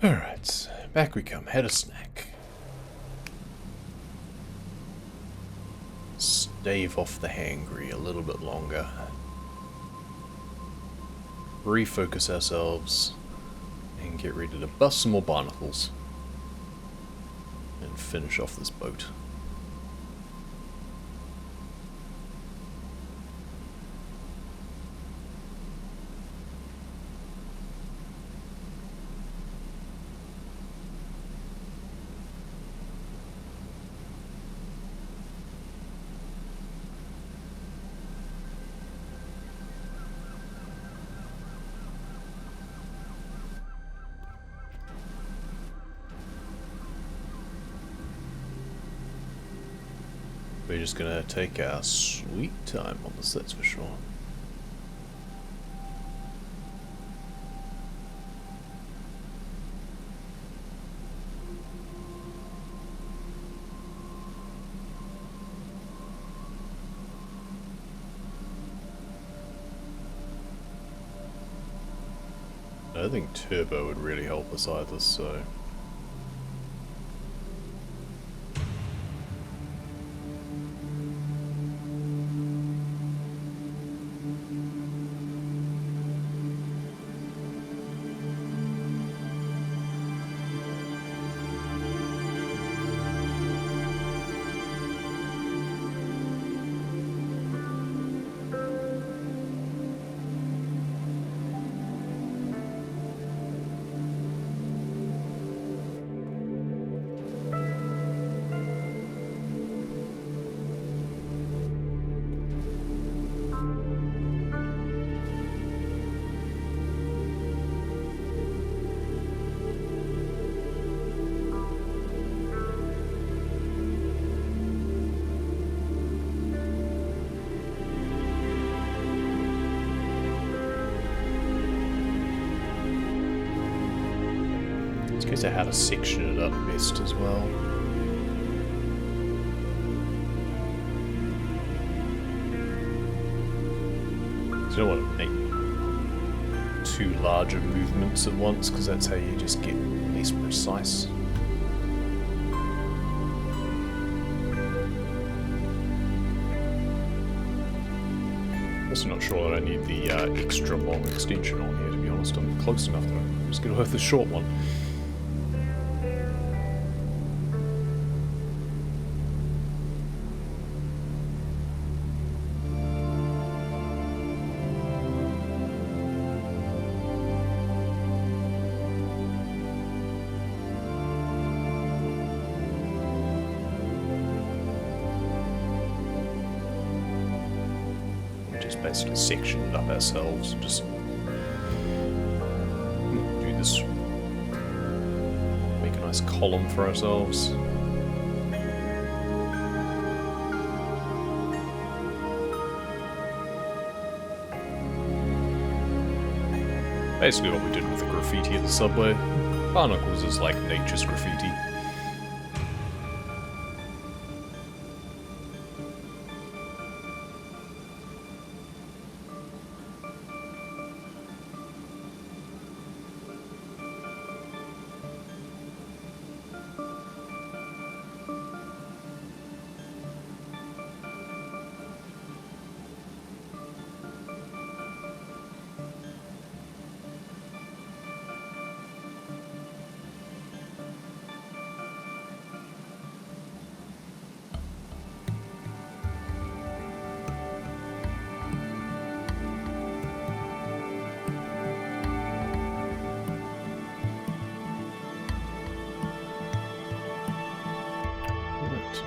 Alright, back we come. Had a snack. Stave off the hangry a little bit longer. Refocus ourselves. And get ready to bust some more barnacles. And finish off this boat. We're just gonna take our sweet time on this, that's for sure. I don't think turbo would really help us either, so... In case I had to section it up best as well. So you don't want to make two larger movements at once, because that's how you just get less precise. Also not sure that I need the extra long extension on here, to be honest. I'm close enough that I'm just going to have the short one. Basically section it up ourselves, just do this, make a nice column for ourselves. Basically what we did with the graffiti at the subway. Barnacles is like nature's graffiti.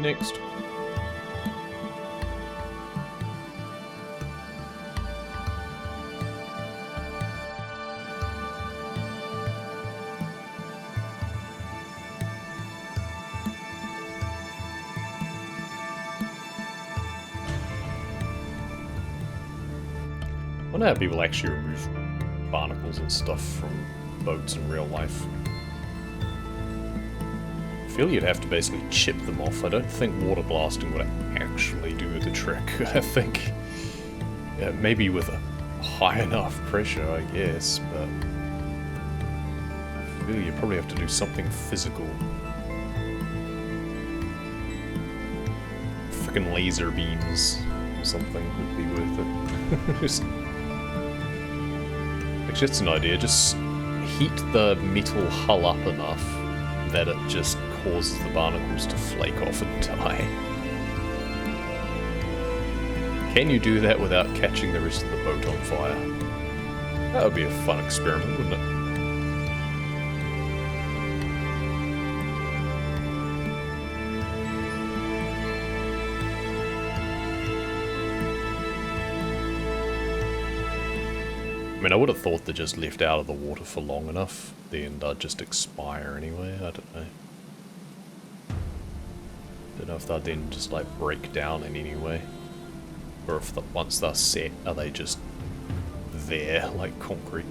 Next. I wonder how people actually remove barnacles and stuff from boats in real life. I feel you'd have to basically chip them off. I don't think water blasting would actually do the trick. I think maybe with a high enough pressure, I guess, but Really, you probably have to do something physical. Frickin' laser beams or something would be worth it. Actually, that's an idea. Just heat the metal hull up enough that it just causes the barnacles to flake off and die. Can you do that without catching the rest of the boat on fire? That would be a fun experiment, wouldn't it? I mean, I would have thought they're just left out of the water for long enough, then they'd just expire anyway, I don't know. Don't know if they'd then just like break down in any way. Or if once they're set, are they just there like concrete?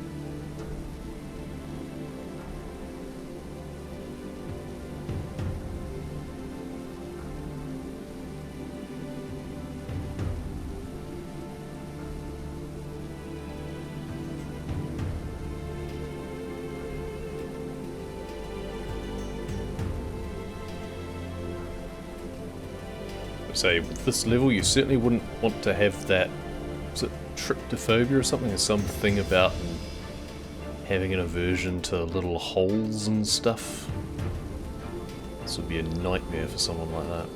Say, with this level, you certainly wouldn't want to have that, was it tryptophobia or something? There's something about having an aversion to little holes and stuff. This would be a nightmare for someone like that.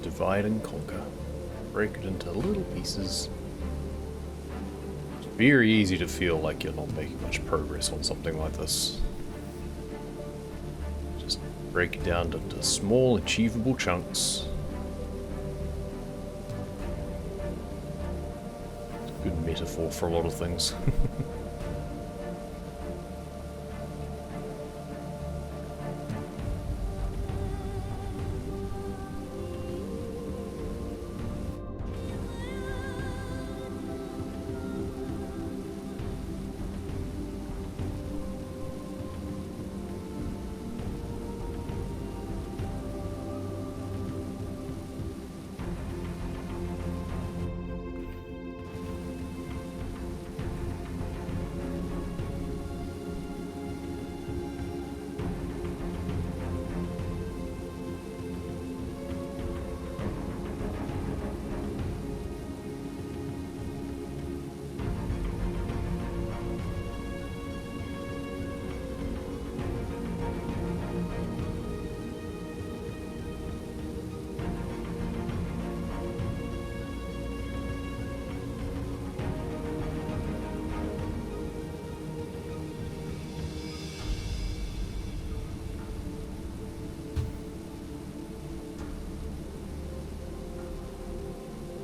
Divide and conquer. Break it into little pieces. It's very easy to feel like you're not making much progress on something like this. Just break it down into small, achievable chunks. It's a good metaphor for a lot of things.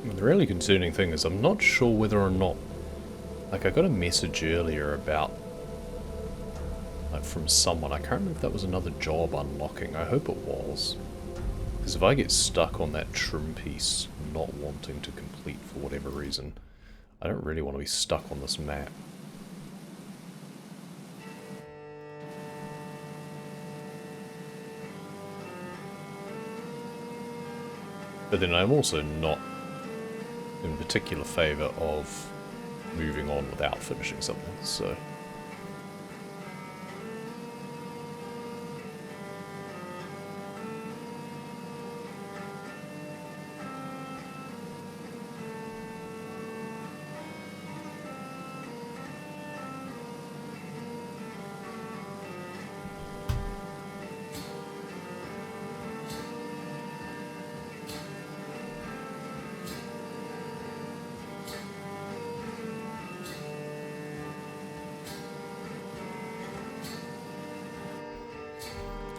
The really concerning thing is I'm not sure whether or not, like, I got a message earlier about, like, from someone, I can't remember if that was another job unlocking, I hope it was, Because if I get stuck on that trim piece not wanting to complete for whatever reason, I don't really want to be stuck on this map. But then I'm also not in particular favour of moving on without finishing something, so...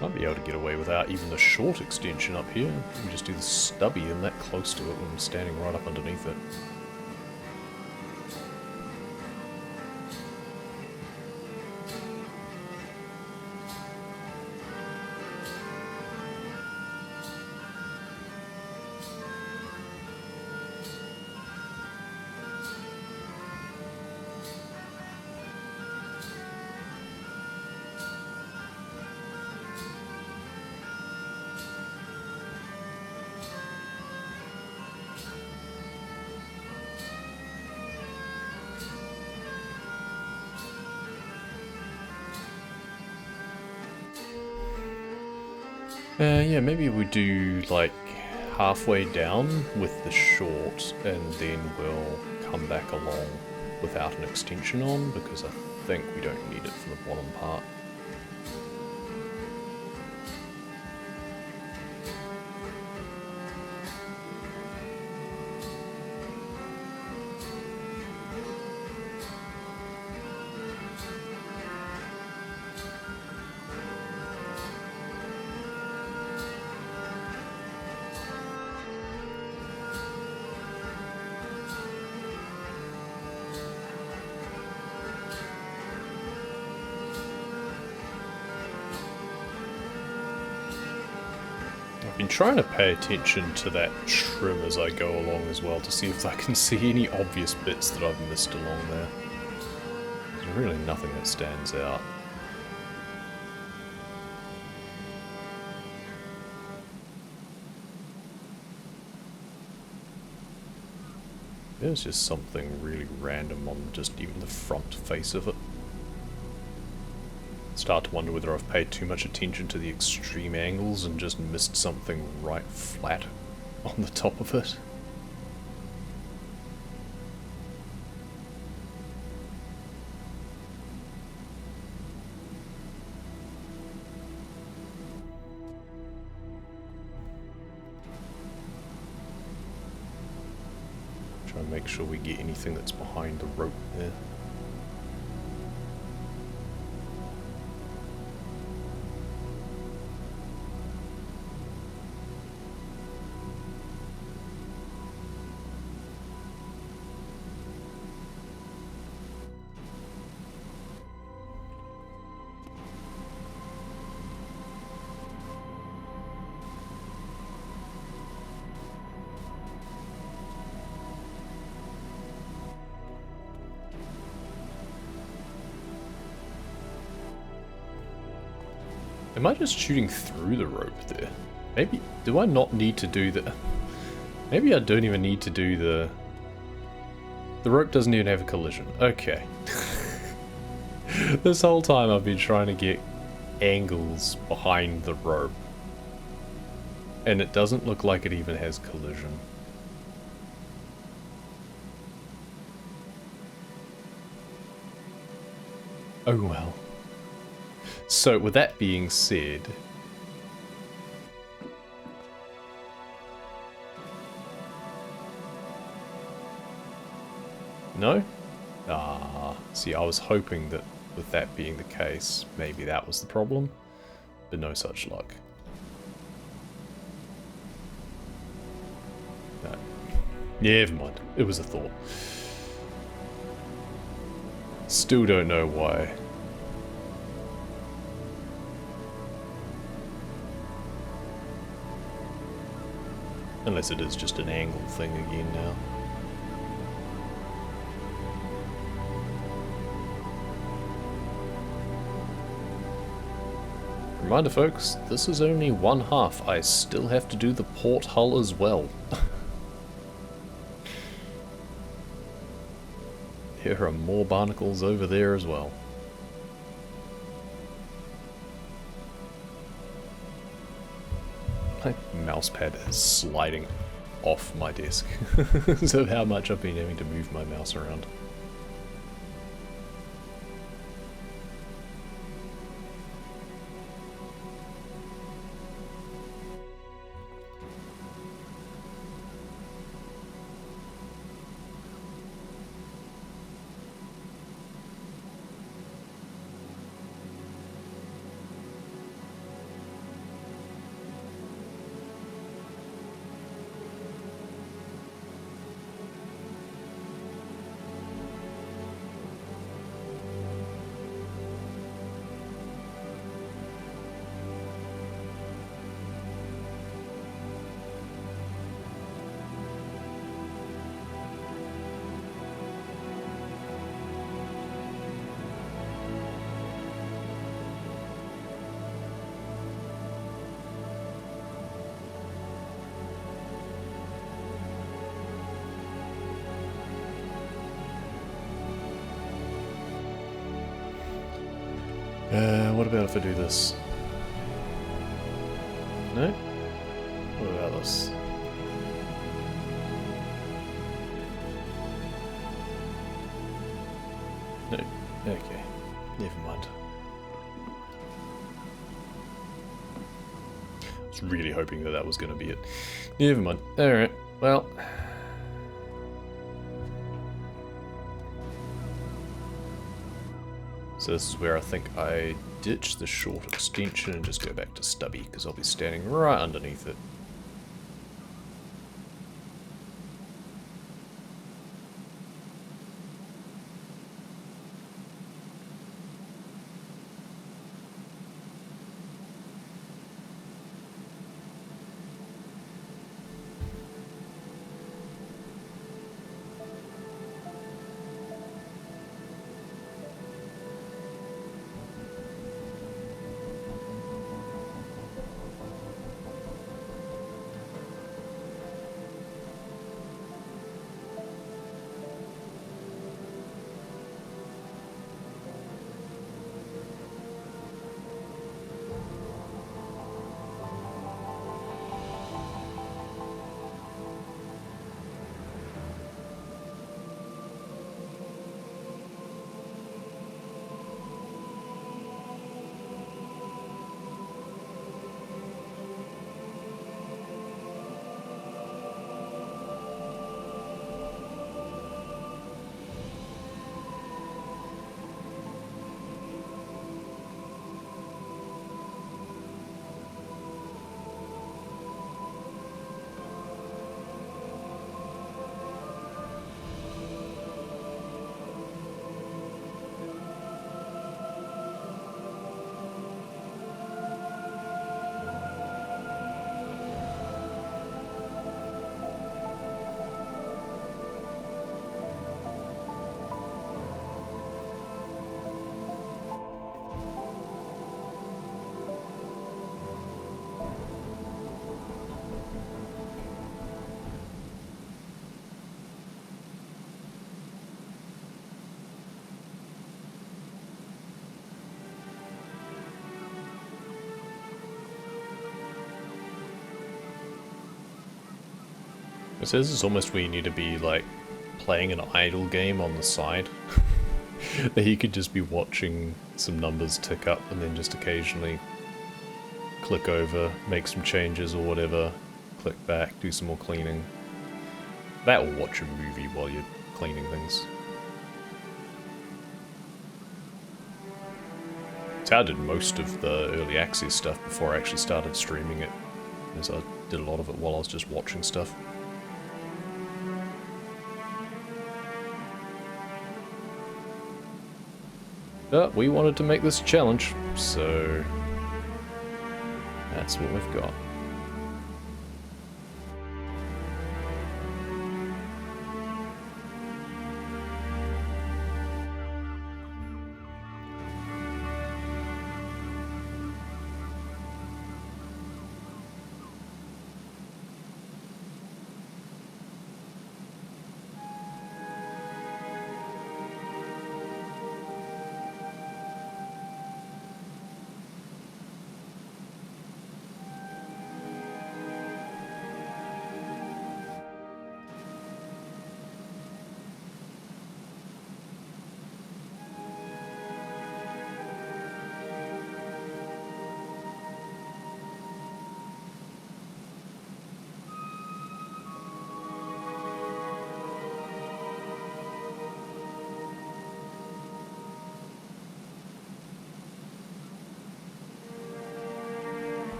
Might be able to get away without even the short extension up here. You can just do the stubby and that close to it when I'm standing right up underneath it. Yeah, maybe we do like halfway down with the short and then we'll come back along without an extension on, because I think we don't need it for the bottom part. I've been trying to pay attention to that trim as I go along as well, to see if I can see any obvious bits that I've missed along there. There's really nothing that stands out. There's just something really random on just even the front face of it. Start to wonder whether I've paid too much attention to the extreme angles and just missed something right flat on the top of it. Try and make sure we get anything that's behind the rope there. Am I just shooting through the rope there? Maybe, do I not need to do the... Maybe I don't even need to do the... The rope doesn't even have a collision. Okay. This whole time I've been trying to get angles behind the rope. And it doesn't look like it even has collision. Oh well. So, with that being said... No? Ah, see, I was hoping that with that being the case, maybe that was the problem, but no such luck. No. Never mind, it was a thought. Still don't know why. Unless it is just an angle thing again now. Reminder folks, this is only one half. I still have to do the port hull as well. There are more barnacles over there as well. My mouse pad is sliding off my desk. So how much I've been having to move my mouse around. What about if I do this? No? What about this? No. Okay. Never mind. I was really hoping that that was going to be it. Never mind. Alright. Well... So this is where I think I ditch the short extension and just go back to stubby, because I'll be standing right underneath it. It says it's almost where you need to be like playing an idle game on the side. That you could just be watching some numbers tick up and then just occasionally click over, make some changes or whatever, click back, do some more cleaning. That or watch a movie while you're cleaning things. So I did most of the early access stuff before I actually started streaming it. Because I did a lot of it while I was just watching stuff. But we wanted to make this a challenge, so that's what we've got.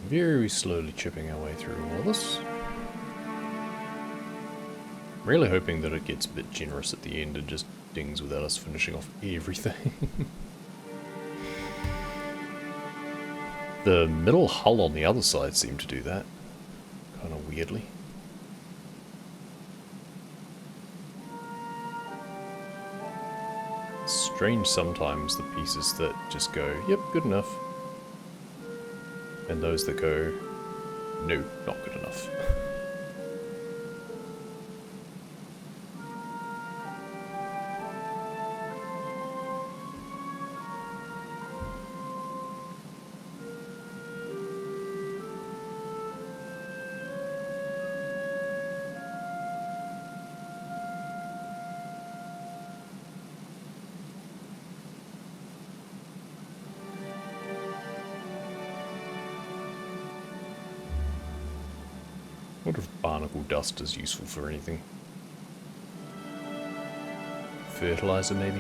Very slowly chipping our way through all this. I'm really hoping that it gets a bit generous at the end and just dings without us finishing off everything. The middle hull on the other side seemed to do that, kind of weirdly. Strange sometimes the pieces that just go, yep, good enough. And those that go, no, not good enough. I wonder if barnacle dust is useful for anything. Fertilizer, maybe?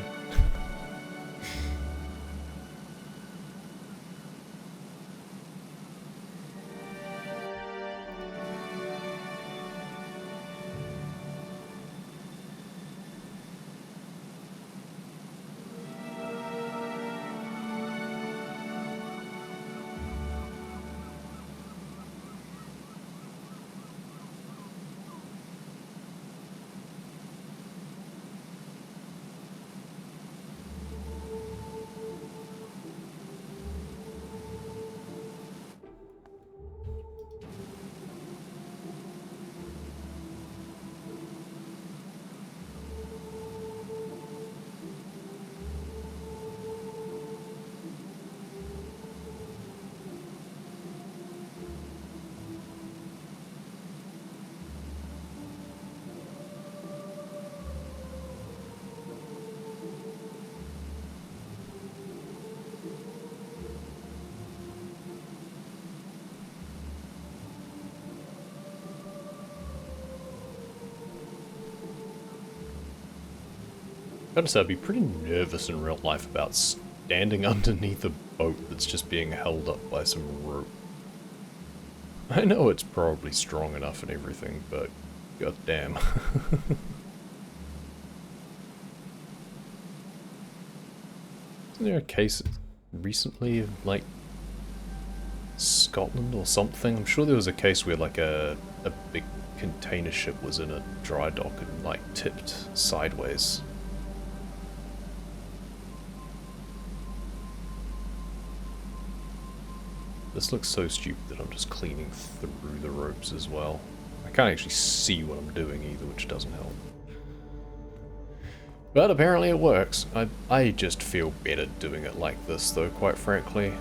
Gotta say, I'd be pretty nervous in real life about standing underneath a boat that's just being held up by some rope. I know it's probably strong enough and everything, but goddamn. Isn't there a case recently of, like, Scotland or something? I'm sure there was a case where, like, a big container ship was in a dry dock and, like, tipped sideways. This looks so stupid that I'm just cleaning through the ropes as well. I can't actually see what I'm doing either, which doesn't help. But apparently it works. I just feel better doing it like this though, quite frankly.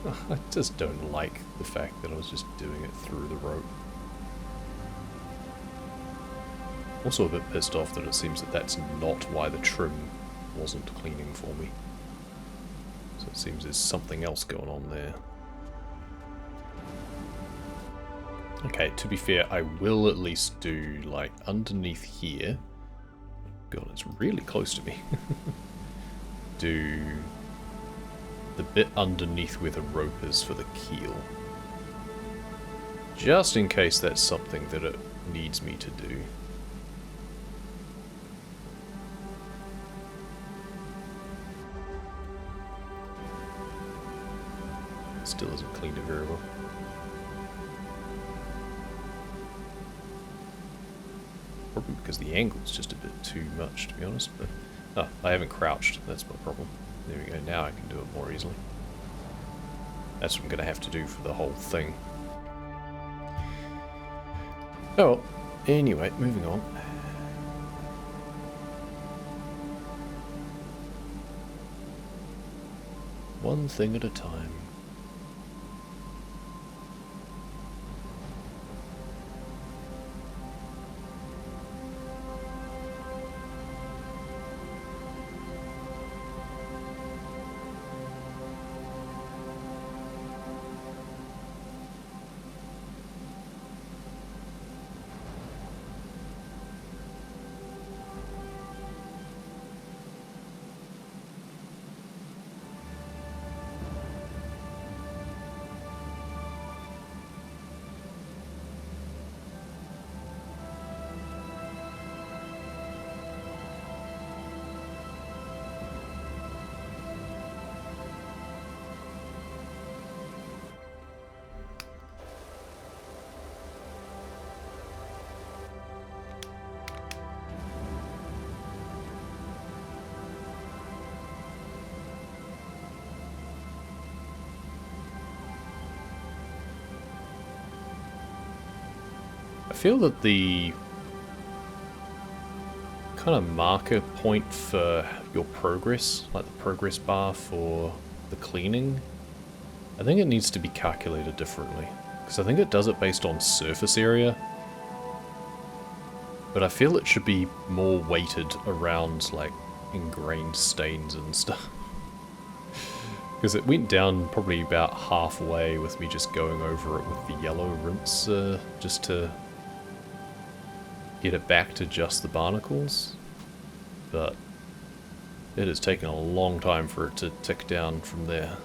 I just don't like the fact that I was just doing it through the rope. Also a bit pissed off that it seems that that's not why the trim wasn't cleaning for me. So it seems there's something else going on there. Okay, to be fair, I will at least do, like, underneath here. God, it's really close to me. Do the bit underneath where the rope is for the keel. Just in case that's something that it needs me to do. Still hasn't cleaned it very well. Probably because the angle's just a bit too much, to be honest. But I haven't crouched. That's my problem. There we go. Now I can do it more easily. That's what I'm going to have to do for the whole thing. Oh, well. Anyway, moving on. One thing at a time. I feel that the kind of marker point for your progress, like the progress bar for the cleaning, I think it needs to be calculated differently. Because I think it does it based on surface area. But I feel it should be more weighted around like ingrained stains and stuff. Because it went down probably about halfway with me just going over it with the yellow rinse, just to get it back to just the barnacles. But it has taken a long time for it to tick down from there.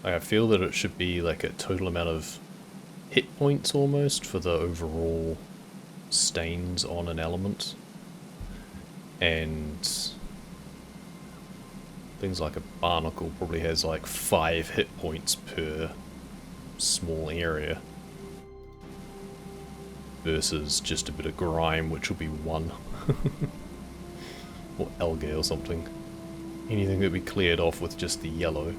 I feel that it should be like a total amount of hit points almost for the overall stains on an element. And things like a barnacle probably has like 5 hit points per small area. Versus just a bit of grime, which will be 1. Or algae or something. Anything that we cleared off with just the yellow.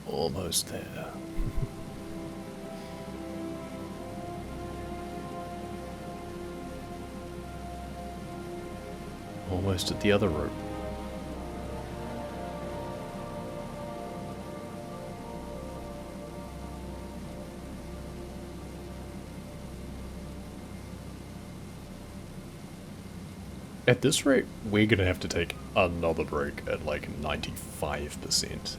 Almost there. Almost at the other rope. At this rate, we're gonna have to take another break at like 95%.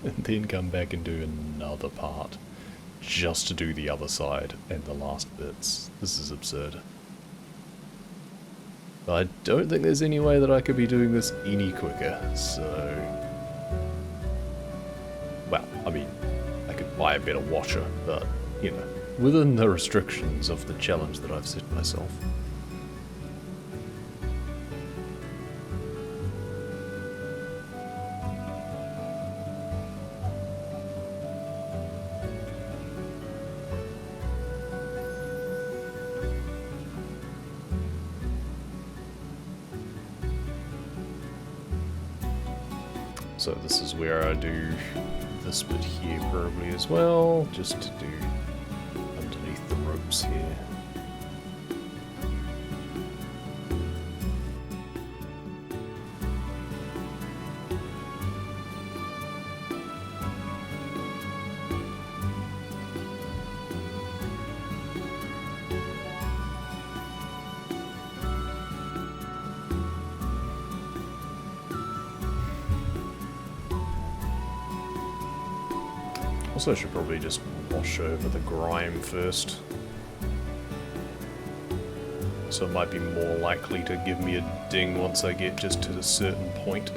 And then come back and do another part. Just to do the other side and the last bits. This is absurd. I don't think there's any way that I could be doing this any quicker, so... Well, I mean, I could buy a better washer, but, you know, within the restrictions of the challenge that I've set myself. So this is where I do this bit here probably as well, just to do underneath the ropes here. Also, I should probably just wash over the grime first. so it might be more likely to give me a ding once I get just to a certain point.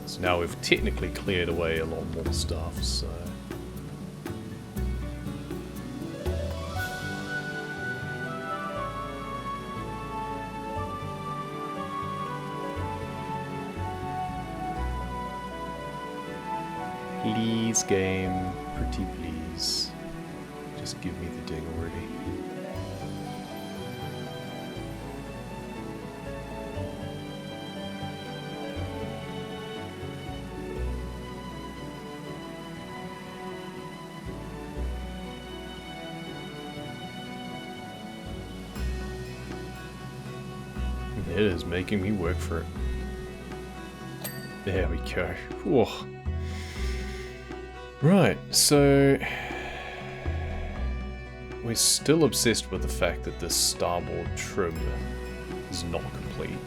So now we've technically cleared away a lot more stuff, so... Please, game. Pretty please. Just give me the ding already. It is making me work for it. There we go. Whoa. Right, so we're still obsessed with the fact that this starboard trim is not complete.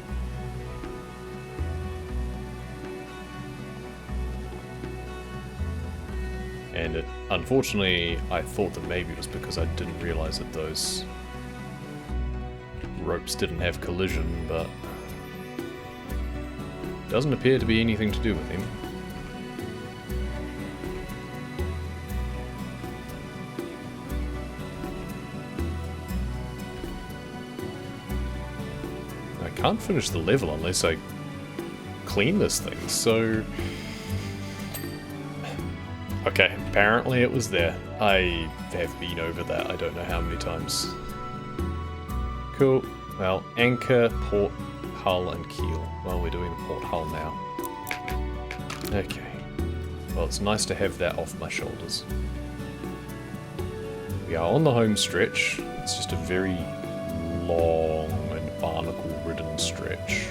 And unfortunately, I thought that maybe it was because I didn't realize that those ropes didn't have collision, but doesn't appear to be anything to do with him. I can't finish the level unless I clean this thing, so... Okay, apparently it was there. I have been over that, I don't know how many times. Cool. Well, anchor, port, hull, and keel. Well, we're doing the port hull now. Okay. Well, it's nice to have that off my shoulders. We are on the home stretch. It's just a very long and barnacle-ridden stretch.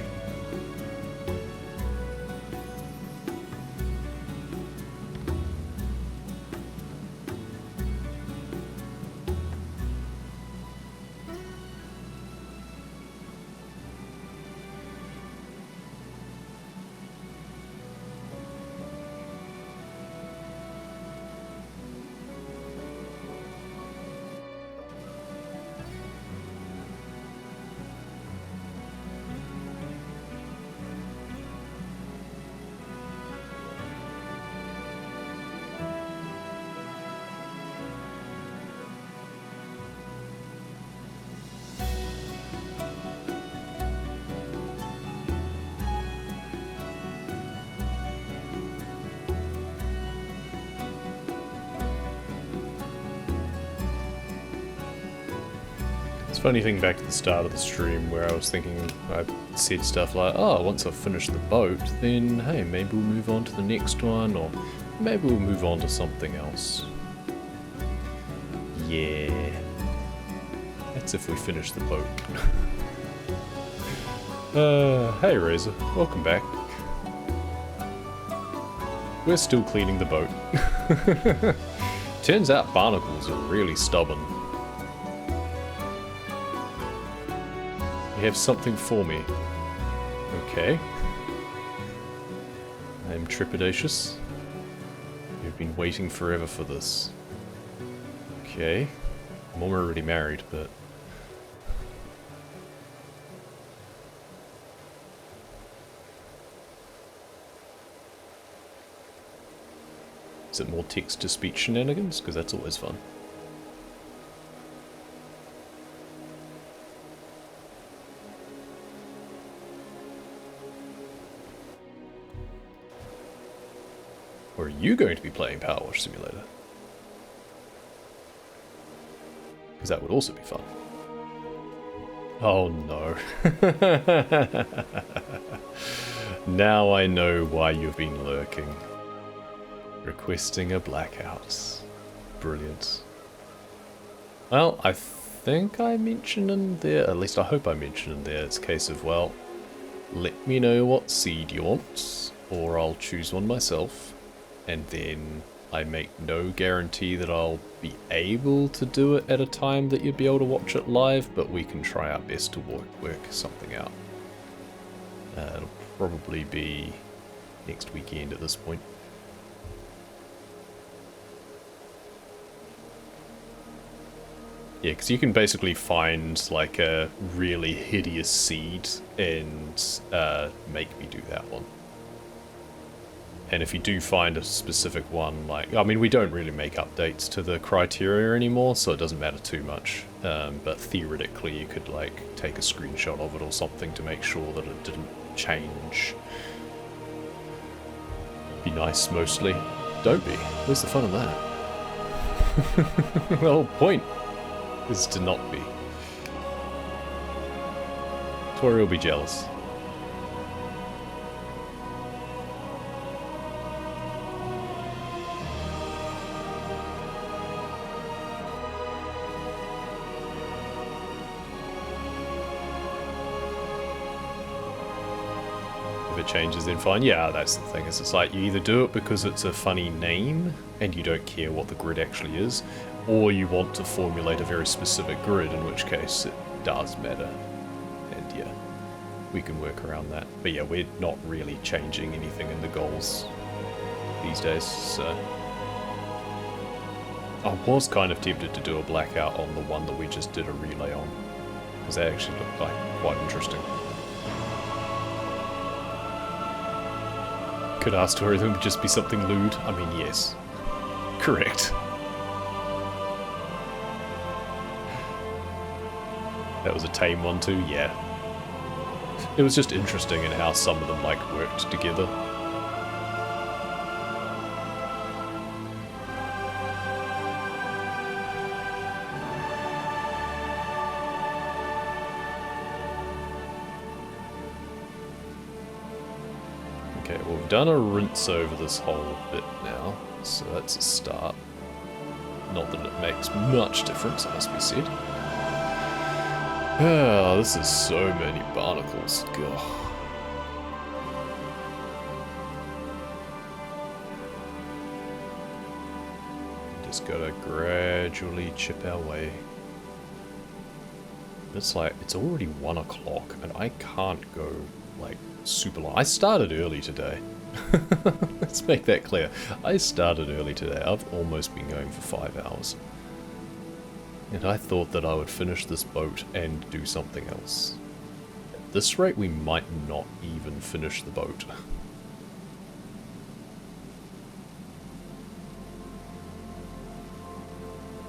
Funny thing back at the start of the stream where I was thinking, I said stuff like, oh, once I've finished the boat, then hey, maybe we'll move on to the next one, or maybe we'll move on to something else. Yeah. That's if we finish the boat. Hey Razor, welcome back. We're still cleaning the boat. Turns out barnacles are really stubborn. You have something for me. Okay. I'm trepidatious. You've been waiting forever for this. Okay. I'm already married, but... Is it more text-to-speech shenanigans? Because that's always fun. Or are you going to be playing PowerWash Simulator? Because that would also be fun. Oh no. Now I know why you've been lurking. Requesting a blackout. Brilliant. Well, I think I mentioned in there, at least I hope I mentioned in there, it's a case of, well, let me know what seed you want, or I'll choose one myself, and then I make no guarantee that I'll be able to do it at a time that you'd be able to watch it live, but we can try our best to work something out. It'll probably be next weekend at this point. Yeah, because you can basically find like a really hideous seed and make me do that one. And if you do find a specific one, like, I mean, we don't really make updates to the criteria anymore, so it doesn't matter too much. But theoretically, you could like take a screenshot of it or something to make sure that it didn't change. Be nice, mostly. Don't be. Where's the fun of that? The whole point is to not be. Tori will be jealous. If it changes, then fine. Yeah, that's the thing. It's like you either do it because it's a funny name and you don't care what the grid actually is, or you want to formulate a very specific grid, in which case it does matter. And yeah, we can work around that. But yeah, we're not really changing anything in the goals these days, so... I was kind of tempted to do a blackout on the one that we just did a relay on, because that actually looked like quite interesting. Could ask Tori them just be something lewd? I mean, yes. Correct. That was a tame one too, yeah. It was just interesting in how some of them, like, worked together. Okay, well, we've done a rinse over this whole bit now, so that's a start. Not that it makes much difference, it must be said. Ah, this is so many barnacles. God. Just gotta gradually chip our way. It's like, it's already 1 o'clock, and I can't go, like, super long. I started early today. Let's make that clear. I started early today. I've almost been going for 5 hours. And I thought that I would finish this boat and do something else. At this rate, we might not even finish the boat.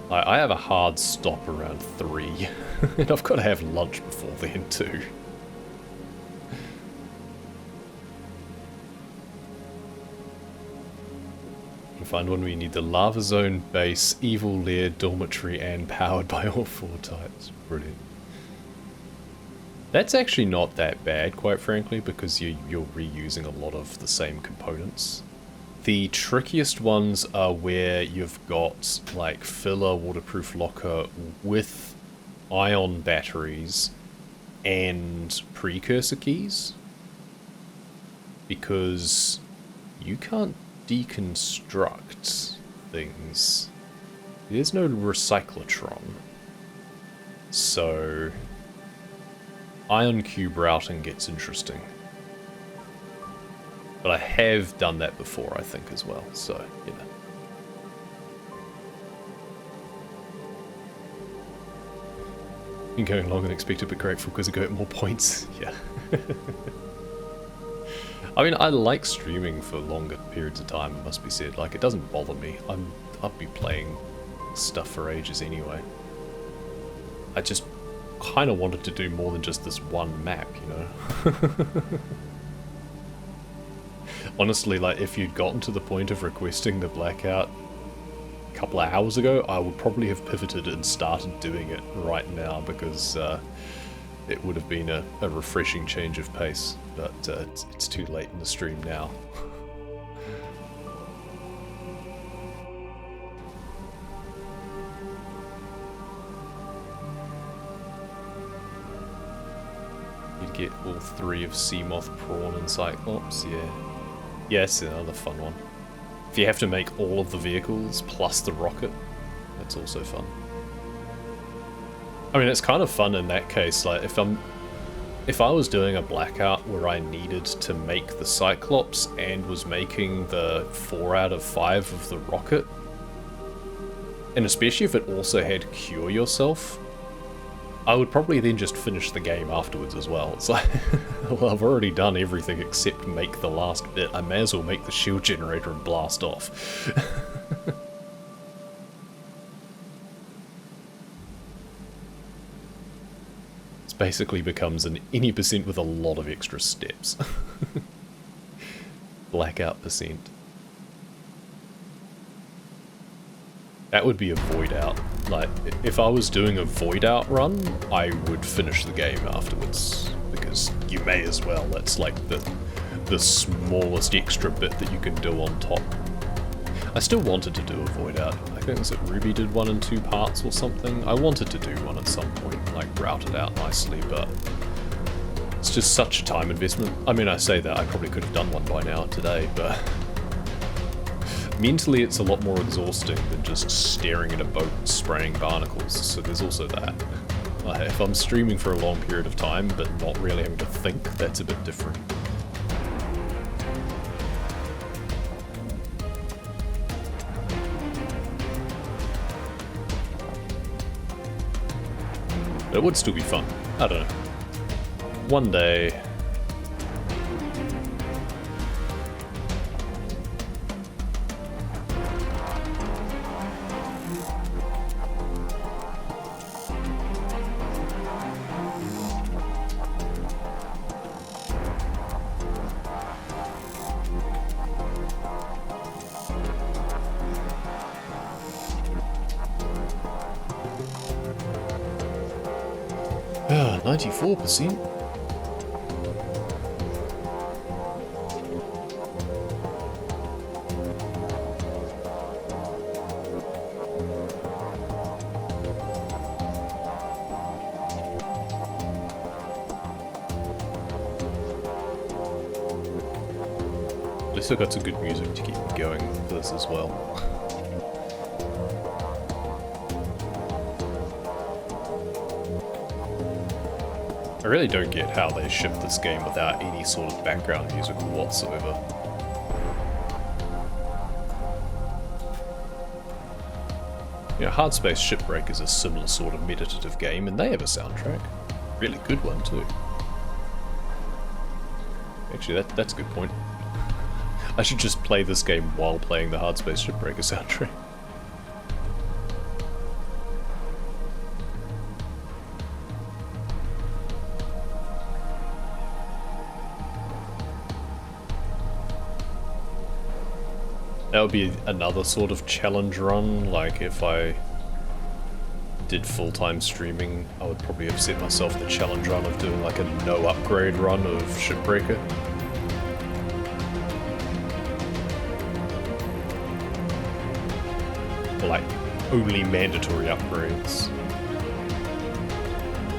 I have a hard stop around 3, and I've got to have lunch before then too. Find one where you need the lava zone, base, evil lair, dormitory, and powered by all 4 types. Brilliant. That's actually not that bad, quite frankly, because you're reusing a lot of the same components. The trickiest ones are where you've got like filler waterproof locker with ion batteries and precursor keys, because you can't deconstruct things. There's no recyclotron. So ion cube routing gets interesting. But I have done that before, I think, as well, so, yeah. Been going longer than expected, but grateful because I got more points. Yeah. I mean, I like streaming for longer periods of time, it must be said. Like, it doesn't bother me. I'll be playing stuff for ages anyway. I just kind of wanted to do more than just this one map, you know? Honestly, like, if you'd gotten to the point of requesting the blackout a couple of hours ago, I would probably have pivoted and started doing it right now, because it would have been a refreshing change of pace, but it's too late in the stream now. You'd get all 3 of Seamoth, Prawn, and Cyclops, yeah. Yes, another fun one. If you have to make all of the vehicles plus the rocket, that's also fun. I mean, it's kind of fun in that case. Like, if I was doing a blackout where I needed to make the Cyclops and was making the 4 out of 5 of the rocket, And especially if it also had cure yourself, I would probably then just finish the game afterwards as well. It's like, well, I've already done everything except make the last bit. I may as well make the shield generator and blast off. It basically becomes an any percent with a lot of extra steps. Blackout percent. That would be a void out. Like, if I was doing a void out run, I would finish the game afterwards. Because you may as well. That's like the smallest extra bit that you can do on top. I still wanted to do a void out. I think it was that Ruby did one in 2 parts or something. I wanted to do one at some point, like route it out nicely, but it's just such a time investment. I mean, I say that, I probably could have done one by now today, but mentally it's a lot more exhausting than just staring at a boat and spraying barnacles, so there's also that. If I'm streaming for a long period of time but not really having to think, that's a bit different. But it would still be fun. I don't know. One day... Ah, 94%. At least I got some good music to keep me going for this as well. I really don't get how they ship this game without any sort of background music whatsoever. You know, Hard Space Shipbreak is a similar sort of meditative game, and they have a soundtrack. Really good one, too. Actually, that's a good point. I should just play this game while playing the Hard Space Shipbreaker soundtrack. That would be another sort of challenge run, like if I did full-time streaming, I would probably have set myself the challenge run of doing like a no upgrade run of Shipbreaker. Or like, only mandatory upgrades.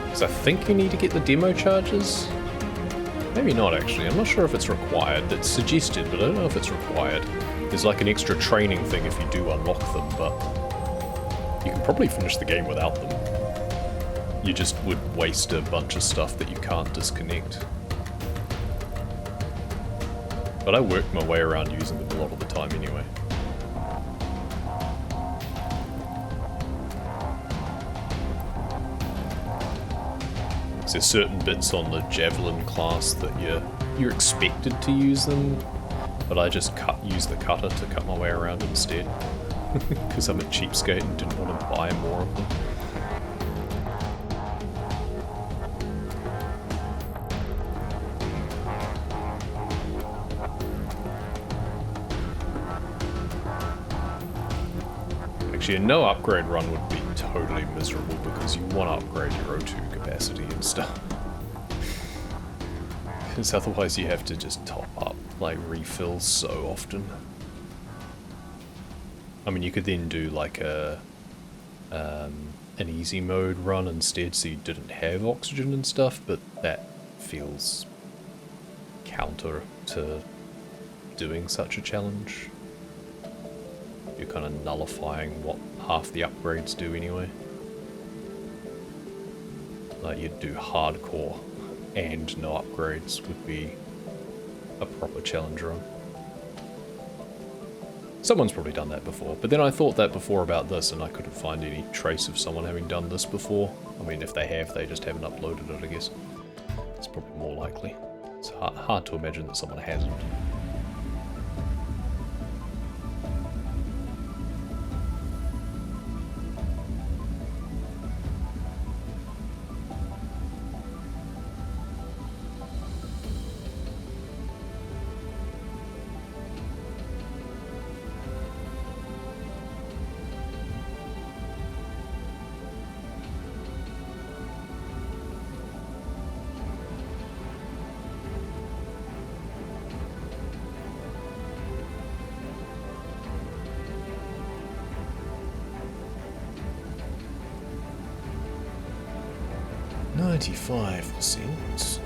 Because I think you need to get the demo charges? Maybe not actually, I'm not sure if it's required. It's suggested, but I don't know if it's required. There's like an extra training thing if you do unlock them, but you can probably finish the game without them. You just would waste a bunch of stuff that you can't disconnect. But I work my way around using them a lot of the time anyway. There's certain bits on the Javelin class that you're expected to use them, but I just use the cutter to cut my way around instead. Because I'm a cheapskate and didn't want to buy more of them. Actually, a no upgrade run would be totally miserable because you want to upgrade your O2 capacity and stuff. Because otherwise you have to just top up, like refill so often. I mean, you could then do like an easy mode run instead so you didn't have oxygen and stuff, but that feels counter to doing such a challenge. You're kind of nullifying what half the upgrades do anyway. Like you'd do hardcore and no upgrades would be a proper challenge run. Someone's probably done that before, but then I thought that before about this and I couldn't find any trace of someone having done this before. I mean, if they have, they just haven't uploaded it, I guess. It's probably more likely. It's hard to imagine that someone hasn't. %.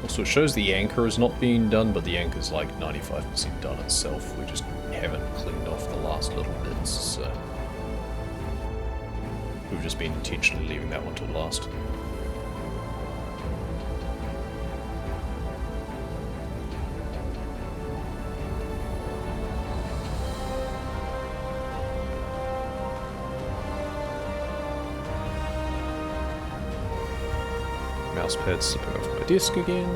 Also, it shows the anchor is not being done, but the anchor's like 95% done itself. We just haven't cleaned off the last little bits, so we've just been intentionally leaving that one till last. Mousepad slipping off my desk again.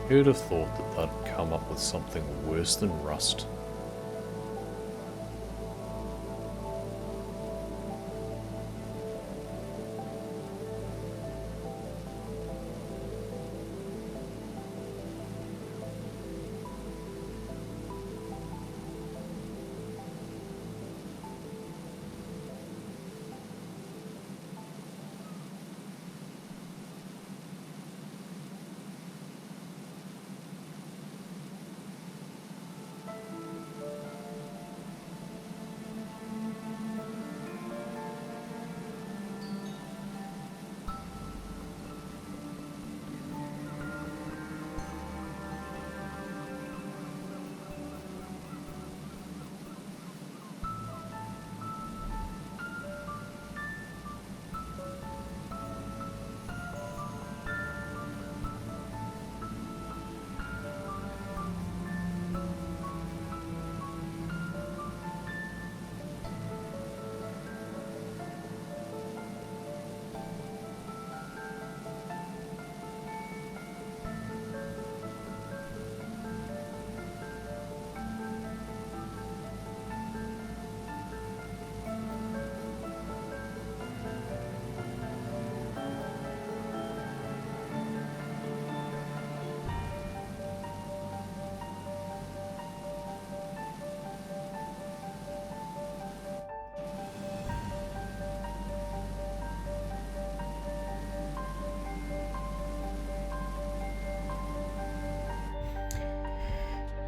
Who'd have thought that they'd come up with something worse than rust?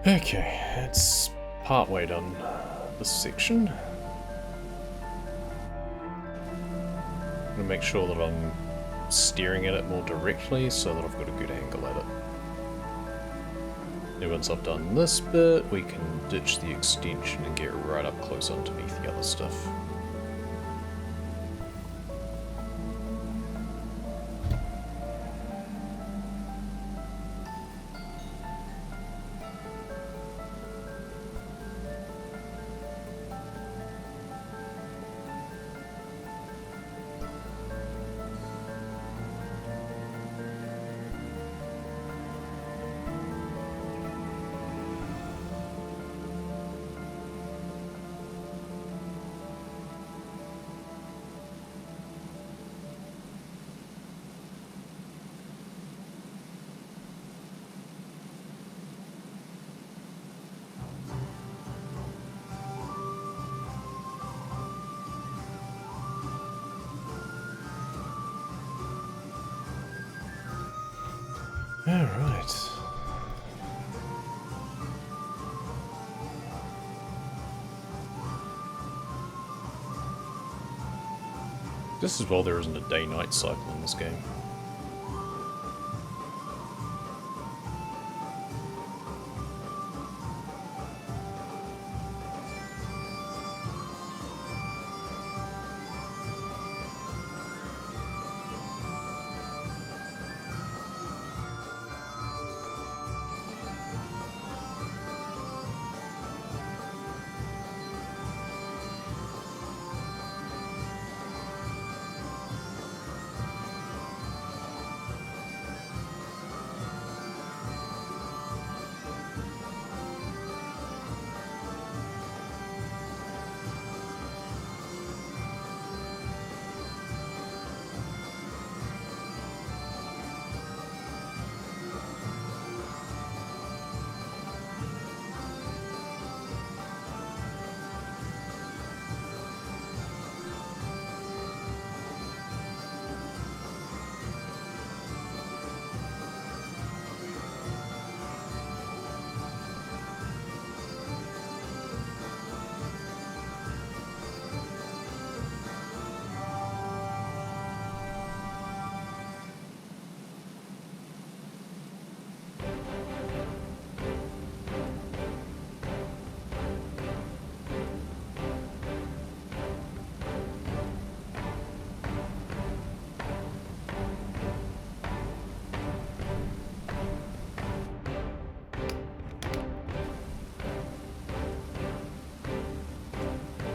Okay, it's partway done this section. I'm gonna make sure that I'm staring at it more directly so that I've got a good angle at it. And once I've done this bit, we can ditch the extension and get right up close underneath the other stuff. Alright. Just as well there isn't a day-night cycle in this game.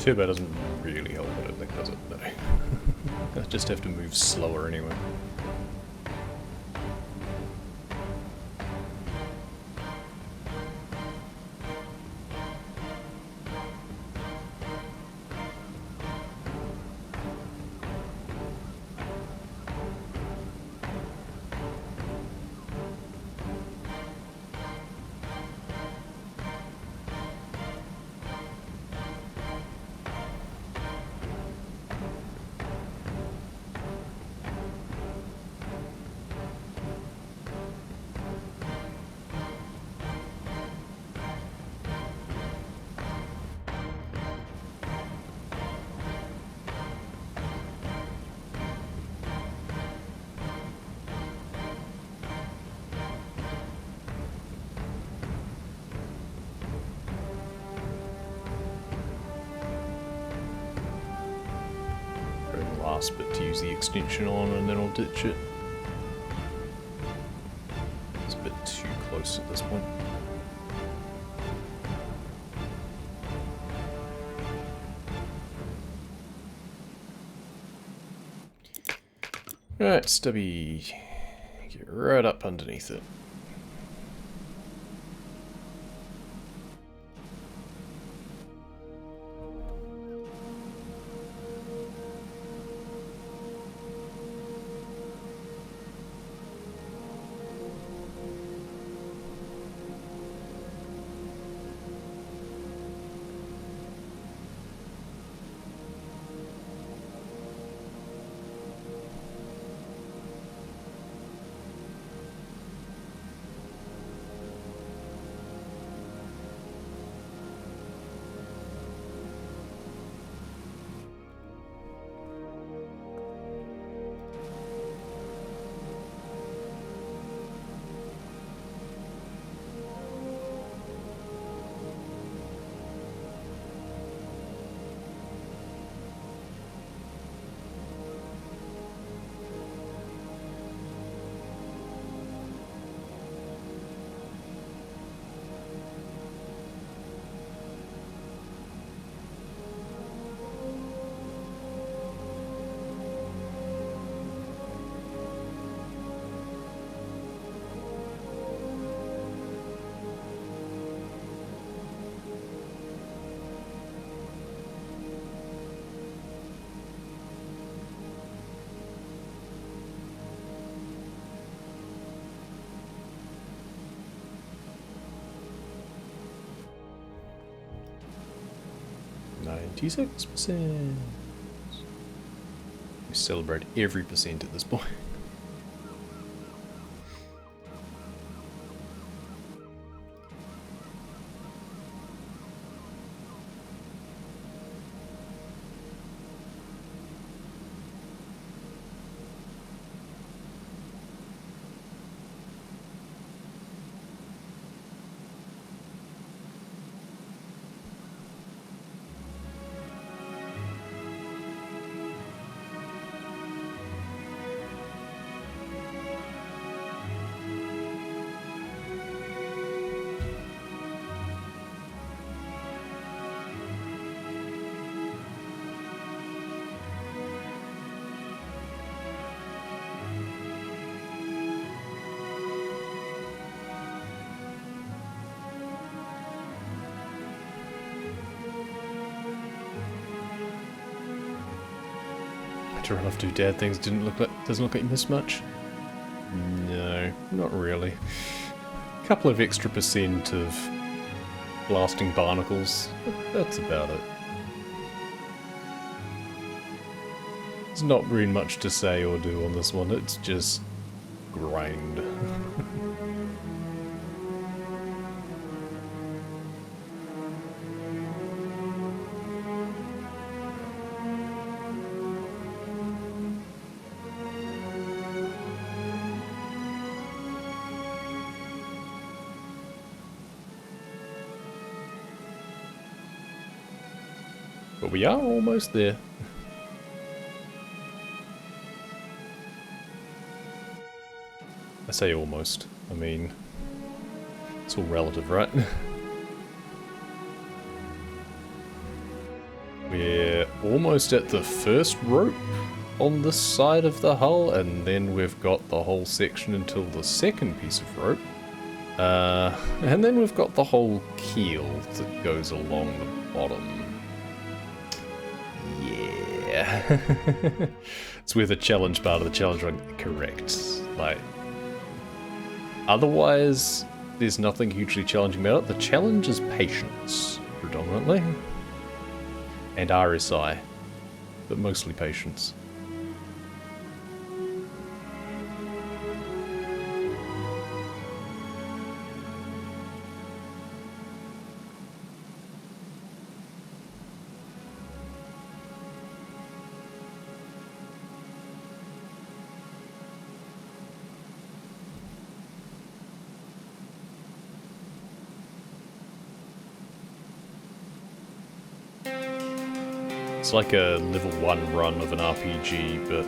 Turbo doesn't really help, I don't think, does it? No. I just have to move slower anyway. Last bit to use the extension on, and then I'll ditch it. It's a bit too close at this point. Right, Stubby, get right up underneath it. %. We celebrate every percent at this point. To run off two dad things doesn't look like you missed much. No, not really. A couple of extra % of blasting barnacles. That's about it. There's not really much to say or do on this one. It's just grind. But we are almost there. I say almost. I mean, it's all relative, right? We're almost at the first rope on this side of the hull, and then we've got the whole section until the second piece of rope. And then we've got the whole keel that goes along the bottom. Yeah. It's where the challenge part of the challenge run, correct. Like, otherwise, there's nothing hugely challenging about it. The challenge is patience, predominantly. And RSI, but mostly patience. It's like a level 1 run of an RPG, but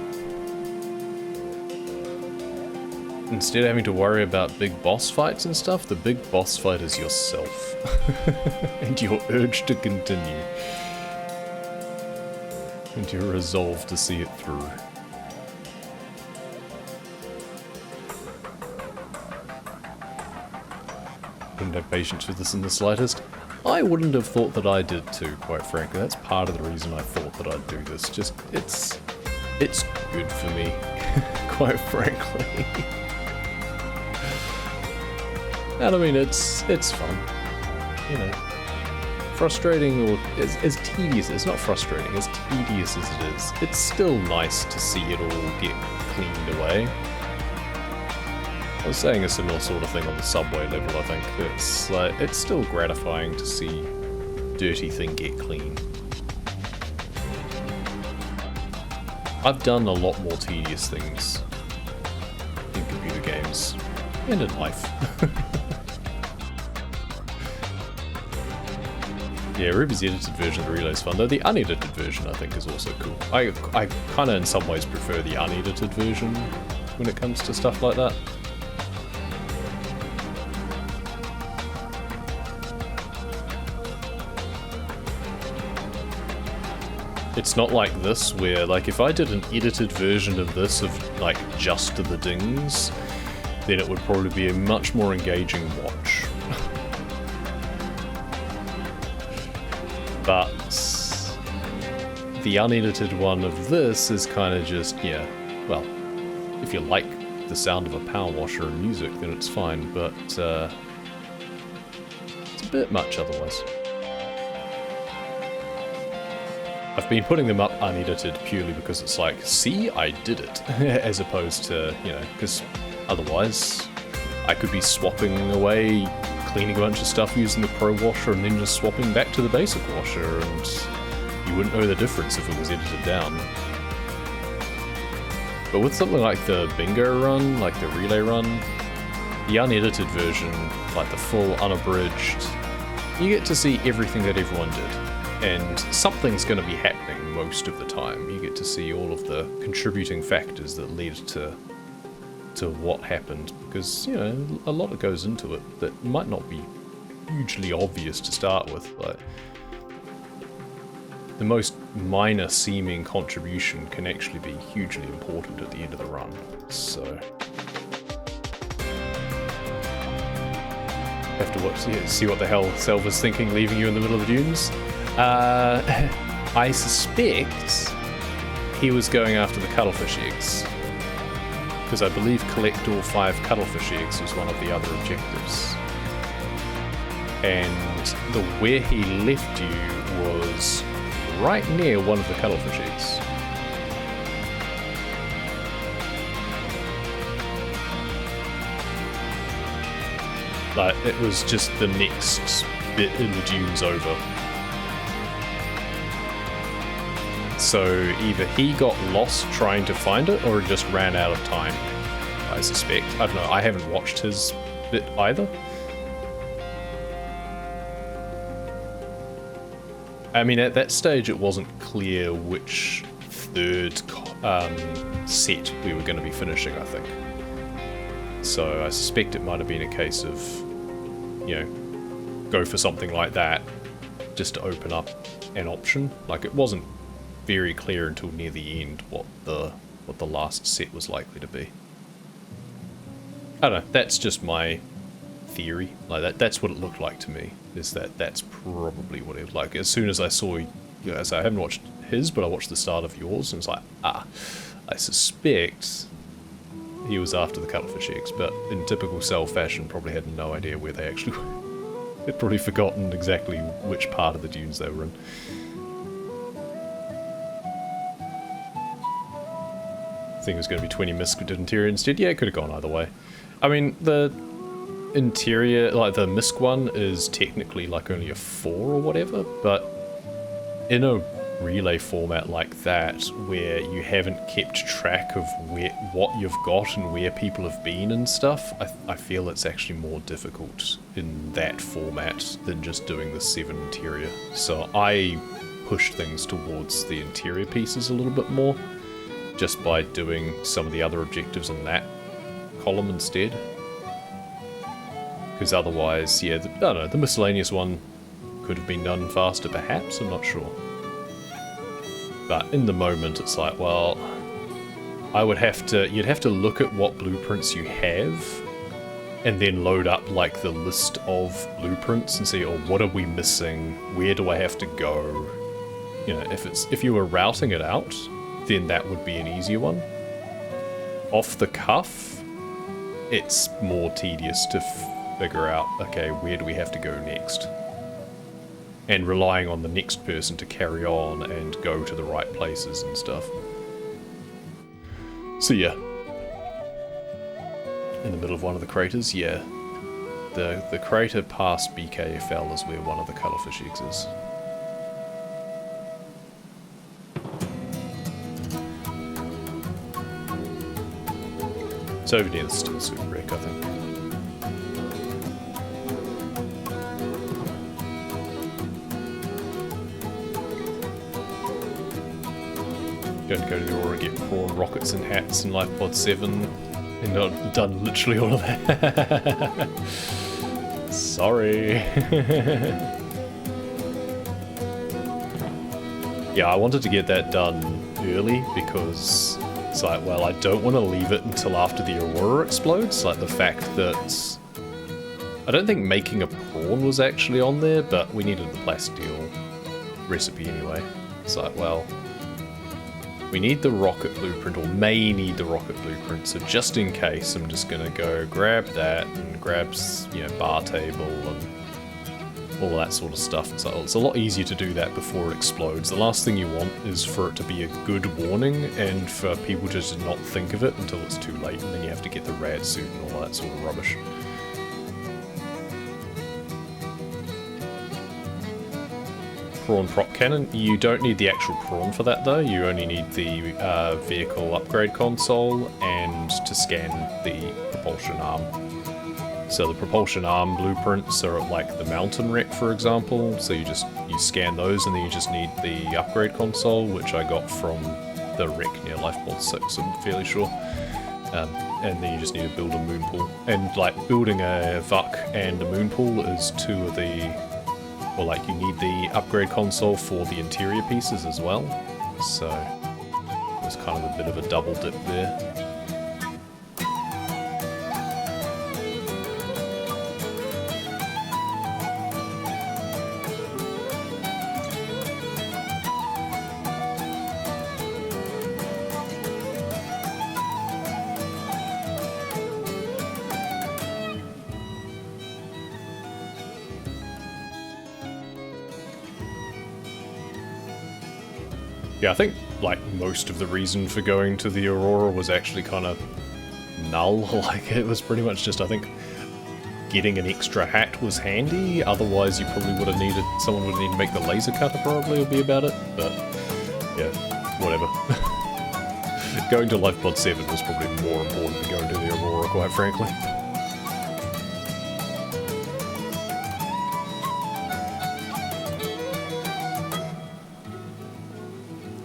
instead of having to worry about big boss fights and stuff, the big boss fight is yourself. And your urge to continue. And your resolve to see it through. Wouldn't have patience with this in the slightest. I wouldn't have thought that I did too, quite frankly. That's part of the reason I thought that I'd do this. Just, it's good for me, quite frankly. And I mean, it's fun. You know, frustrating or as tedious, it's not frustrating, as tedious as it is, it's still nice to see it all get cleaned away. I was saying a similar sort of thing on the subway level, I think. It's like, it's still gratifying to see dirty thing get clean. I've done a lot more tedious things in computer games and in life. Yeah, Ruby's edited version of the relay is fun, though the unedited version I think is also cool. I kind of in some ways prefer the unedited version when it comes to stuff like that. It's not like this, where, like, if I did an edited version of this, of, like, just the dings, then it would probably be a much more engaging watch. But the unedited one of this is kind of just, yeah, well, if you like the sound of a power washer and music, then it's fine, but it's a bit much otherwise. I've been putting them up unedited purely because it's like, see, I did it, as opposed to, you know, because otherwise I could be swapping away, cleaning a bunch of stuff using the Pro Washer and then just swapping back to the basic washer, and you wouldn't know the difference if it was edited down. But with something like the bingo run, like the relay run, the unedited version, like the full unabridged, you get to see everything that everyone did. And something's going to be happening most of the time. You get to see all of the contributing factors that led to what happened, because, you know, a lot goes into it that might not be hugely obvious to start with. Like, the most minor seeming contribution can actually be hugely important at the end of the run. So have to watch, see what the hell Selva's thinking, leaving you in the middle of the dunes. I suspect he was going after the cuttlefish eggs, because I believe collect all 5 cuttlefish eggs was one of the other objectives. And where he left you was right near one of the cuttlefish eggs. Like, it was just the next bit in the dunes over. So either he got lost trying to find it, or he just ran out of time, I suspect. I don't know, I haven't watched his bit either. I mean, at that stage it wasn't clear which third set we were going to be finishing, I think. So I suspect it might have been a case of, you know, go for something like that, just to open up an option. Like, it wasn't very clear until near the end what the last set was likely to be. I don't know, that's just my theory. Like, that's what it looked like to me, is that's probably what it was like. As soon as I saw, you know, so I haven't watched his, but I watched the start of yours, and it's like, I suspect he was after the cuttlefish eggs, but in typical Cell fashion, probably had no idea where they actually were. They'd probably forgotten exactly which part of the dunes they were in. I think it was going to be 20 misc did interior instead. Yeah, it could have gone either way. I mean, the interior, like the misc one, is technically like only a 4 or whatever, but in a relay format like that, where you haven't kept track of what you've got and where people have been and stuff, I feel it's actually more difficult in that format than just doing the 7 interior. So I push things towards the interior pieces a little bit more, just by doing some of the other objectives in that column instead. Because otherwise, yeah, I don't know, the miscellaneous one could have been done faster perhaps, I'm not sure. But in the moment, it's like, well, you'd have to look at what blueprints you have, and then load up like the list of blueprints and see, oh, what are we missing? Where do I have to go? You know, if you were routing it out, then that would be an easier one. Off the cuff, it's more tedious to figure out, okay, where do we have to go next? And relying on the next person to carry on and go to the right places and stuff. So yeah. In the middle of one of the craters, yeah. The crater past BKFL is where one of the cuttlefish eggs is. It's over near the steel suit wreck, I think. Going to go to the Aurora, get prawn rockets and hats in Life Pod 7, and I've done literally all of that. Sorry. Yeah, I wanted to get that done early because it's like, well, I don't want to leave it until after the Aurora explodes. Like the fact that I don't think making a prawn was actually on there, but we needed the plasteel recipe anyway. It's like, well, we need the rocket blueprint, or may need the rocket blueprint, so just in case, I'm just gonna go grab that and grab, you know, bar table and all that sort of stuff. So it's a lot easier to do that before it explodes. The last thing you want is for it to be a good warning and for people to just not think of it until it's too late, and then you have to get the rad suit and all that sort of rubbish. Prawn prop cannon. You don't need the actual prawn for that though, you only need the vehicle upgrade console and to scan the propulsion arm. So the propulsion arm blueprints are like the mountain wreck, for example, so you scan those and then you just need the upgrade console, which I got from the wreck near Lifepod 6, I'm fairly sure. And then you just need to build a moon pool. And like building a VUC and a moon pool is two of the... Well, like, you need the upgrade console for the interior pieces as well, so there's kind of a bit of a double dip there. Yeah, I think, like, most of the reason for going to the Aurora was actually kind of null. Like, it was pretty much just, I think, getting an extra hat was handy. Otherwise, you probably would have needed, someone would need to make the laser cutter probably would be about it. But, yeah, whatever. Going to Lifepod 7 was probably more important than going to the Aurora, quite frankly.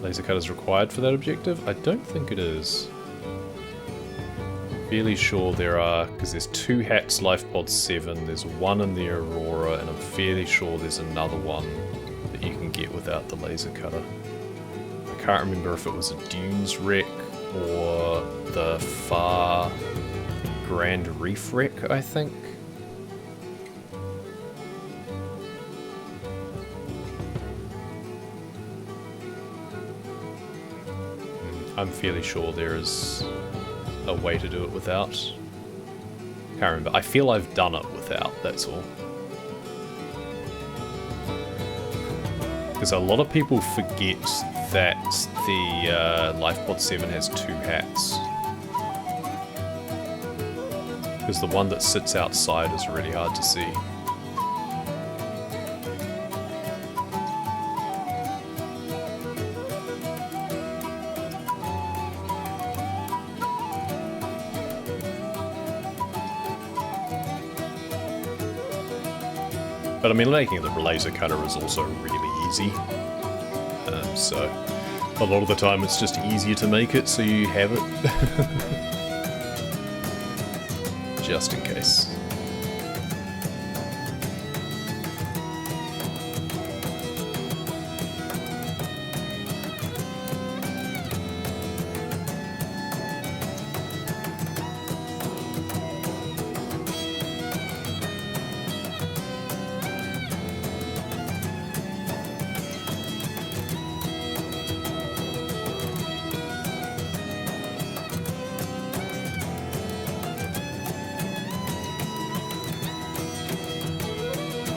Laser cut is required for that objective? I don't think it is. Fairly sure there are, because there's 2 hats Lifepod 7, there's one in the Aurora, and I'm fairly sure there's another one that you can get without the laser cutter. I can't remember if it was a Dunes wreck or the Far Grand Reef wreck, I think. I'm fairly sure there is a way to do it without. Can't remember. I feel I've done it without, that's all. Because a lot of people forget that the LifePod 7 has 2 hats. Because the one that sits outside is really hard to see. But I mean, making the laser cutter is also really easy. So a lot of the time it's just easier to make it so you have it. Just in case.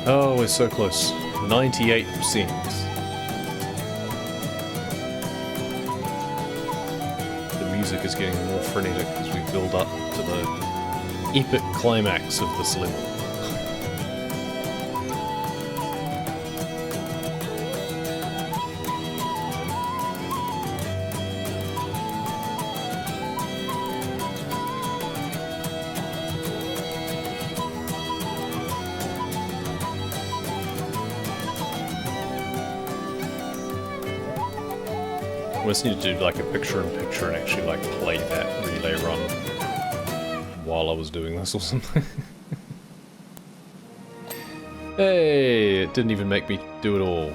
Oh, we're so close. 98%. The music is getting more frenetic as we build up to the epic climax of this level. We just need to do like a picture-in-picture and actually like play that relay run while I was doing this or something. Hey, it didn't even make me do it all.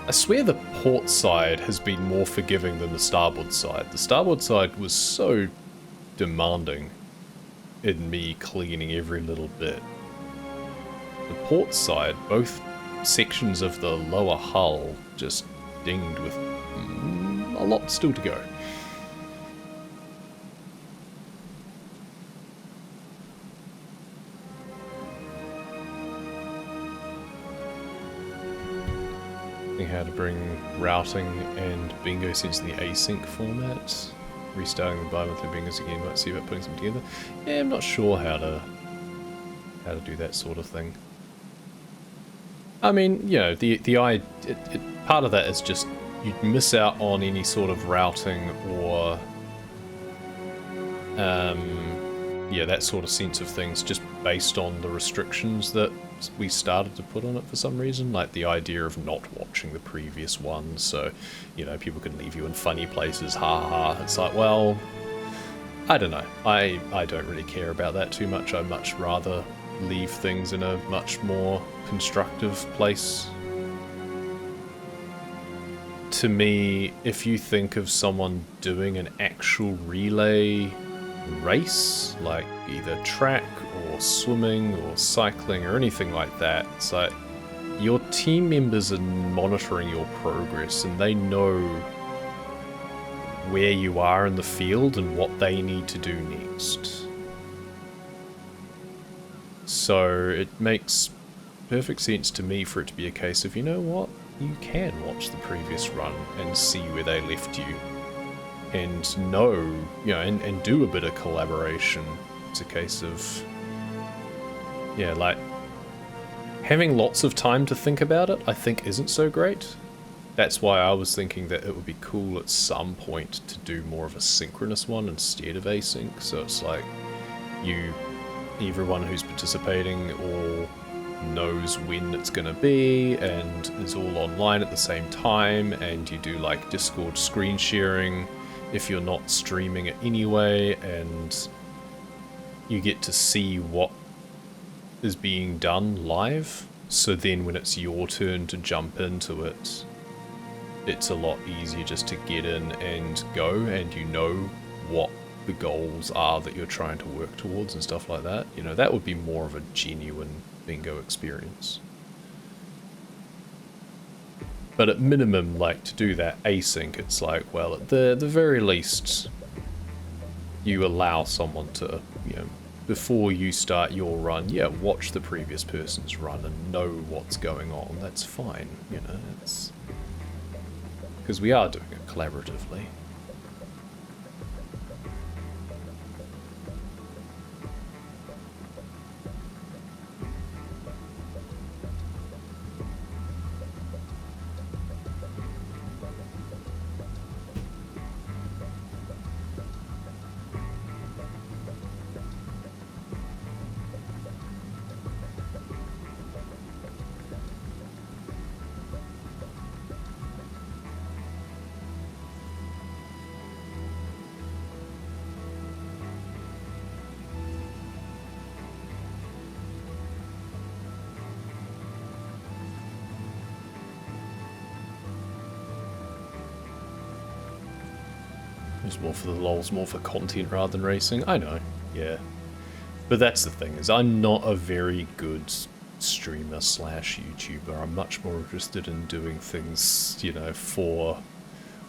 I swear the port side has been more forgiving than the starboard side. The starboard side was so demanding in me cleaning every little bit. The port side, both sections of the lower hull just dinged with a lot still to go. How to bring routing and bingo sets in the async format. Restarting the bi-monthly bingos again, might see about putting them together. Yeah, I'm not sure how to do that sort of thing. I mean, you know, part of that is just you'd miss out on any sort of routing or yeah, that sort of sense of things just based on the restrictions that we started to put on it for some reason, like the idea of not watching the previous one, so, you know, people can leave you in funny places, ha ha. It's like, well, I don't know. I don't really care about that too much. I'd much rather leave things in a much more constructive place. To me, if you think of someone doing an actual relay race, like either track or swimming or cycling or anything like that, it's like your team members are monitoring your progress and they know where you are in the field and what they need to do next. So it makes perfect sense to me for it to be a case of, you know what, you can watch the previous run and see where they left you. And know, you know, and do a bit of collaboration. It's a case of, yeah, like, having lots of time to think about it, I think isn't so great. That's why I was thinking that it would be cool at some point to do more of a synchronous one instead of async. So it's like, everyone who's participating all knows when it's gonna be and is all online at the same time, and you do like Discord screen sharing if you're not streaming it anyway, and you get to see what is being done live, so then when it's your turn to jump into it, it's a lot easier just to get in and go, and you know what the goals are that you're trying to work towards and stuff like that. You know, that would be more of a genuine bingo experience. But at minimum, like, to do that async, it's like, well, at the very least, you allow someone to, you know, before you start your run, yeah, watch the previous person's run and know what's going on. That's fine, you know, it's... because we are doing it collaboratively. It's more for the lols, more for content rather than racing. I know, yeah. But that's the thing, is I'm not a very good streamer slash YouTuber. I'm much more interested in doing things, you know, for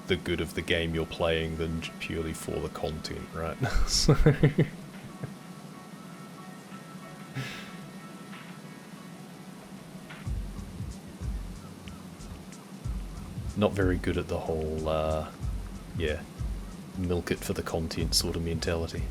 the good of the game you're playing than purely for the content, right? So... not very good at the whole, yeah, milk it for the content sort of mentality.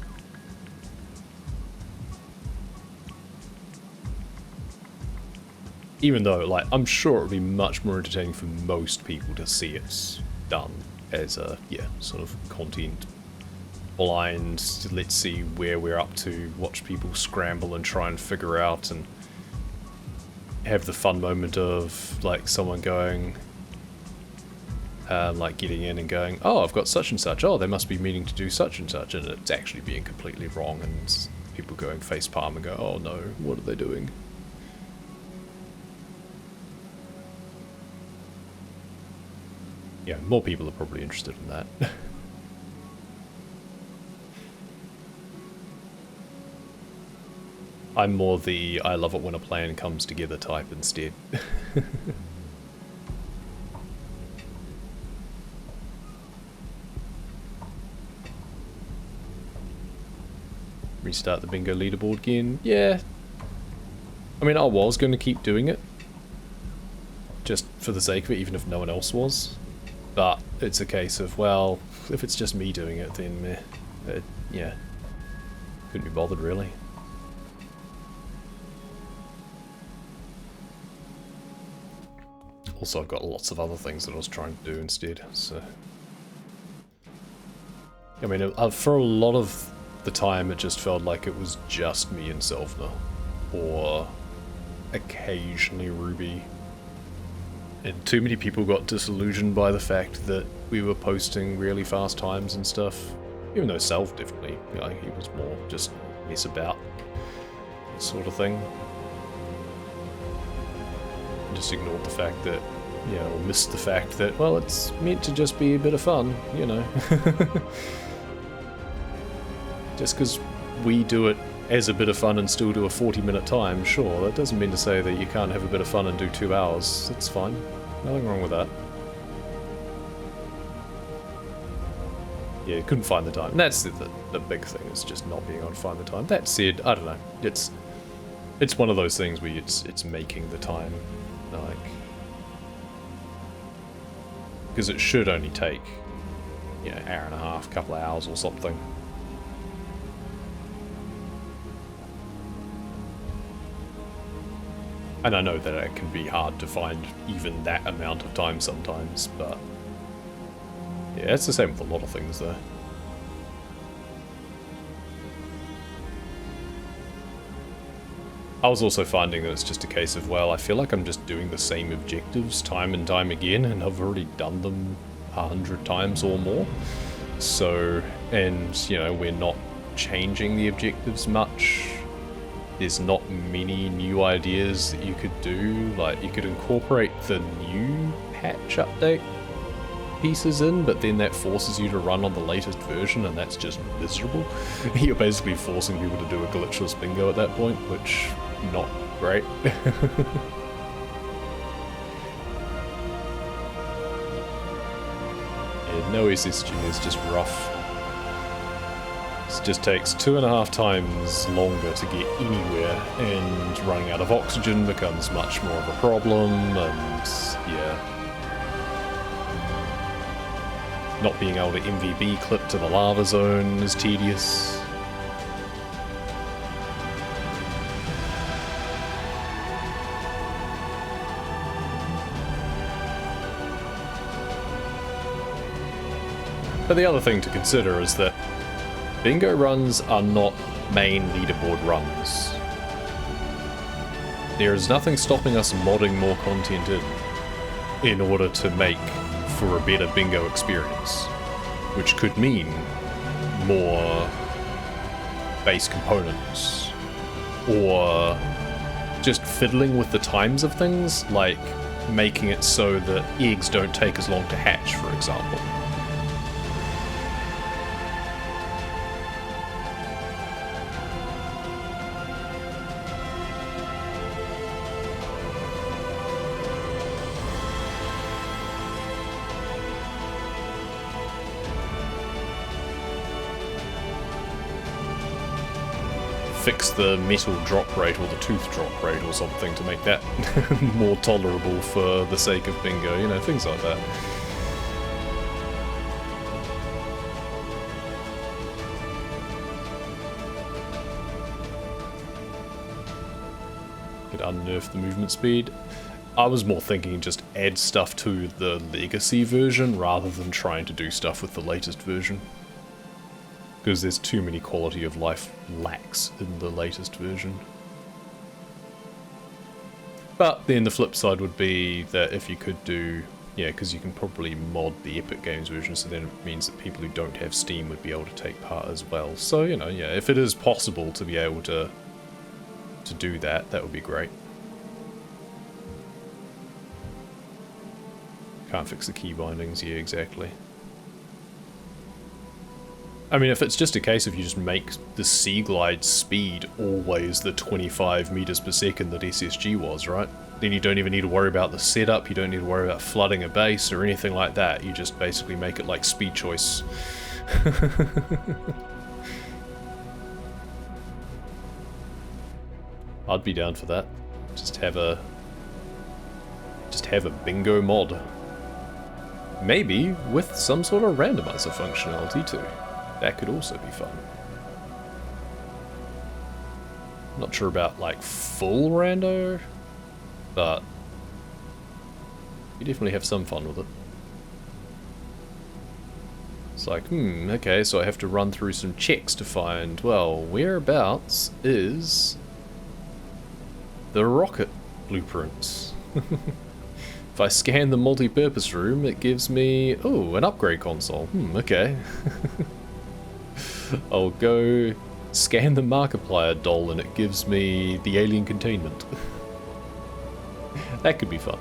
Even though, like, I'm sure it would be much more entertaining for most people to see it done as a, yeah, sort of content blind, let's see where we're up to, watch people scramble and try and figure out, and have the fun moment of, like, someone going, like, getting in and going, oh, I've got such and such, oh, they must be meaning to do such and such, and it's actually being completely wrong, and people going facepalm and go, oh no, what are they doing? Yeah, more people are probably interested in that. I'm more the I love it when a plan comes together type instead. Restart the bingo leaderboard again. Yeah. I mean, I was going to keep doing it. Just for the sake of it, even if no one else was. But it's a case of, well, if it's just me doing it, then meh. Yeah. Couldn't be bothered, really. Also, I've got lots of other things that I was trying to do instead, so... I mean, for a lot of the time, it just felt like it was just me and Selvna. Or occasionally Ruby. And too many people got disillusioned by the fact that we were posting really fast times and stuff. Even though Self definitely, you know, he was more just mess about sort of thing. Just ignored the fact that, you know, or missed the fact that, well, it's meant to just be a bit of fun, you know. Just because we do it as a bit of fun and still do a 40-minute time, sure, that doesn't mean to say that you can't have a bit of fun and do 2 hours. That's fine. Nothing wrong with that. Yeah, couldn't find the time. And that's the big thing, is just not being able to find the time. That said, I don't know. It's one of those things where it's making the time, like, because it should only take, you know, hour and a half, couple of hours or something. And I know that it can be hard to find even that amount of time sometimes, but yeah, it's the same with a lot of things though. I was also finding that it's just a case of, well, I feel like I'm just doing the same objectives time and time again, and I've already done them 100 times or more. So, and, you know, we're not changing the objectives much there's not many new ideas that you could do. Like, you could incorporate the new patch update pieces in, but then that forces you to run on the latest version, and that's just miserable. You're basically forcing people to do a glitchless bingo at that point, which, not great. Yeah, no SSG is just rough. It just takes 2.5 times longer to get anywhere, and running out of oxygen becomes much more of a problem, and yeah. Not being able to MVB clip to the lava zone is tedious. But the other thing to consider is that bingo runs are not main leaderboard runs. There is nothing stopping us modding more content in order to make for a better bingo experience, which could mean more base components, or just fiddling with the times of things, like making it so that eggs don't take as long to hatch, for example. Fix the metal drop rate or the tooth drop rate or something to make that more tolerable for the sake of bingo, you know, things like that. Could unnerf the movement speed. I was more thinking just add stuff to the legacy version rather than trying to do stuff with the latest version, because there's too many quality of life lacks in the latest version. But then the flip side would be that if you could do, yeah, because you can probably mod the Epic Games version, so then it means that people who don't have Steam would be able to take part as well. So, you know, yeah, if it is possible to be able to do that, that would be great. Can't fix the key bindings, yeah, exactly. I mean, if it's just a case of you just make the Sea Glide speed always the 25 meters per second that SSG was, right? Then you don't even need to worry about the setup, you don't need to worry about flooding a base or anything like that. You just basically make it like speed choice. I'd be down for that. Just have a bingo mod. Maybe with some sort of randomizer functionality too. That could also be fun. Not sure about like full rando, but you definitely have some fun with it. It's like, okay, so I have to run through some checks to find, well, whereabouts is the rocket blueprints? If I scan the multi-purpose room, it gives me, oh, an upgrade console. Okay. I'll go scan the Markiplier doll and it gives me the alien containment. That could be fun.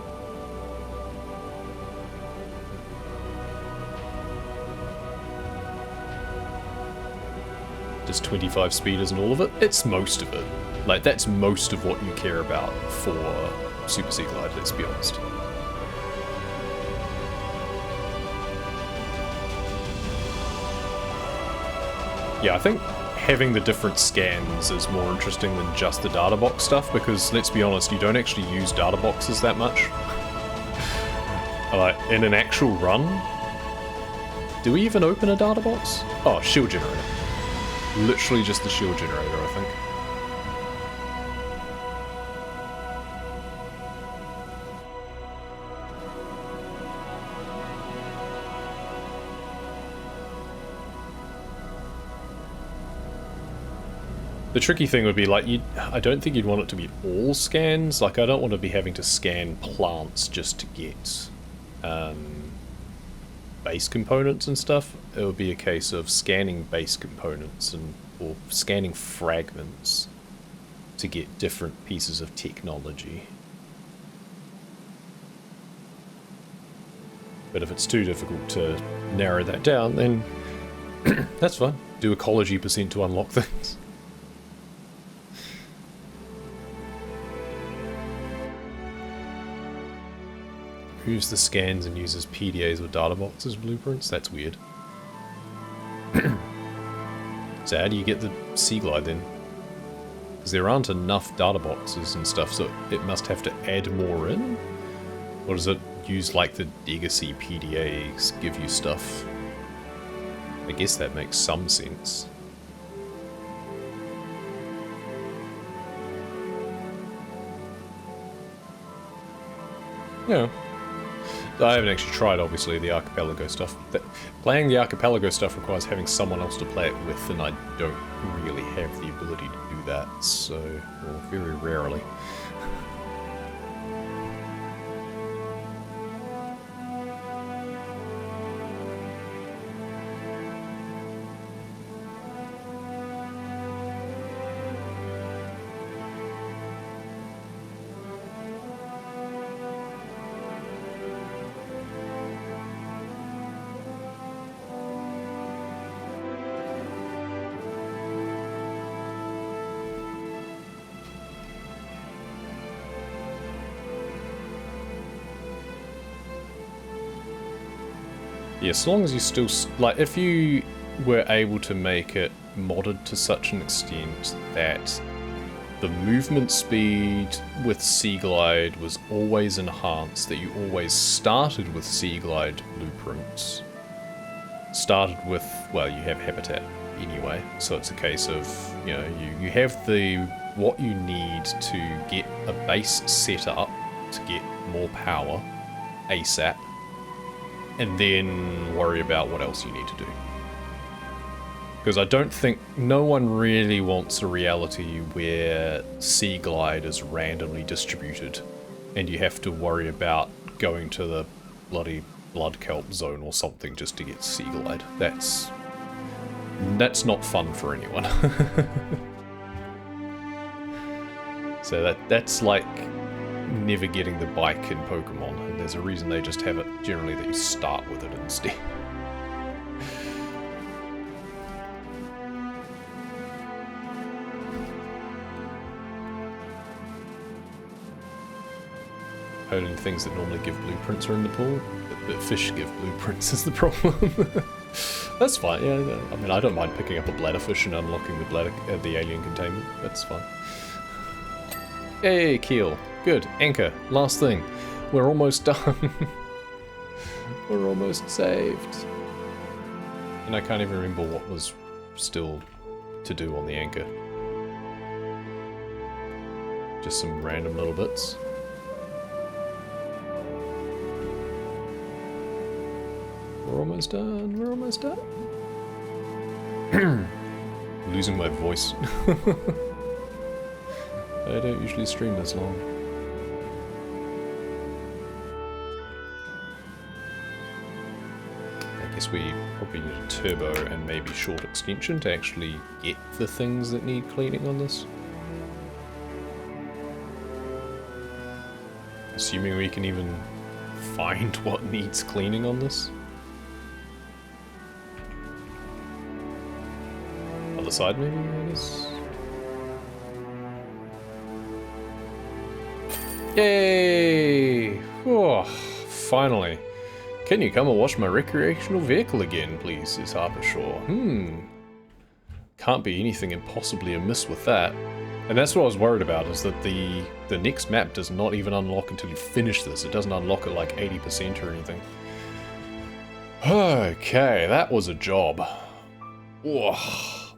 Just 25 speed isn't all of it? It's most of it. Like, that's most of what you care about for Super Sea Glide, let's be honest. Yeah, I think having the different scans is more interesting than just the data box stuff, because let's be honest, you don't actually use data boxes that much. Like, in an actual run, do we even open a data box? Oh, shield generator. Literally just the shield generator, I think. The tricky thing would be, like, I don't think you'd want it to be all scans. Like, I don't want to be having to scan plants just to get base components and stuff. It would be a case of scanning base components or scanning fragments to get different pieces of technology. But if it's too difficult to narrow that down, then that's fine. Do ecology % to unlock things. Removes the scans and uses PDAs or data boxes blueprints? That's weird. So how do you get the Sea Glide then? Because there aren't enough data boxes and stuff, so it must have to add more in? Or does it use like the legacy PDAs give you stuff? I guess that makes some sense. Yeah. I haven't actually tried, obviously, the Archipelago stuff. Playing the Archipelago stuff requires having someone else to play it with, and I don't really have the ability to do that, so... well, very rarely. Yeah, as long as you still... like, if you were able to make it modded to such an extent that the movement speed with Sea Glide was always enhanced, that you always started with Sea Glide blueprints, started with... well, you have habitat anyway, so it's a case of, you know, you have what you need to get a base set up to get more power ASAP, and then worry about what else you need to do. Because I don't think... no one really wants a reality where Sea Glide is randomly distributed and you have to worry about going to the bloody blood kelp zone or something just to get Sea Glide. That's not fun for anyone. So that's like never getting the bike in Pokemon, and there's a reason they just have it generally that you start with it instead. Only things that normally give blueprints are in the pool, but fish give blueprints is the problem. That's fine, yeah. I mean, I don't mind picking up a bladderfish and unlocking the alien containment. That's fine. Yay, Keel. Good. Anchor. Last thing. We're almost done. We're almost saved. And I can't even remember what was still to do on the anchor. Just some random little bits. We're almost done. We're almost done. Losing my voice. I don't usually stream this long. I guess we probably need a turbo and maybe short extension to actually get the things that need cleaning on this. Assuming we can even find what needs cleaning on this. Other side maybe, I guess? Yay! Oh, finally. Can you come and wash my recreational vehicle again, please, says Harper Shaw. Can't be anything impossibly amiss with that. And that's what I was worried about, is that the next map does not even unlock until you finish this. It doesn't unlock at like 80% or anything. Okay, that was a job. Oh,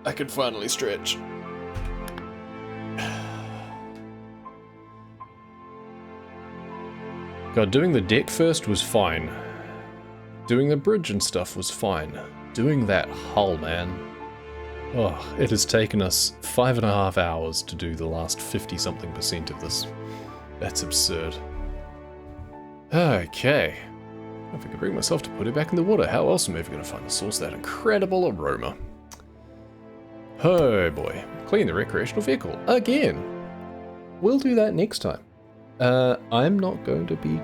I can finally stretch. God, doing the deck first was fine. Doing the bridge and stuff was fine. Doing that hull, man. Oh, it has taken us 5.5 hours to do the last 50-something% of this. That's absurd. Okay. If I can bring myself to put it back in the water, how else am I ever going to find a source of that incredible aroma? Oh boy, clean the recreational vehicle again. We'll do that next time. I'm not going to be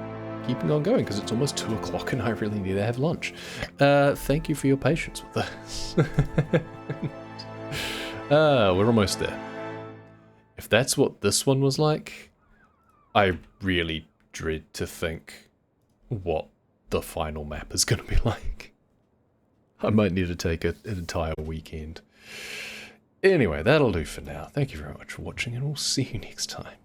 keeping on going because it's almost 2 o'clock and I really need to have lunch. Thank you for your patience with this. We're almost there. If that's what this one was like, I really dread to think what the final map is going to be like. I might need to take an entire weekend. Anyway, that'll do for now. Thank you very much for watching, and we'll see you next time.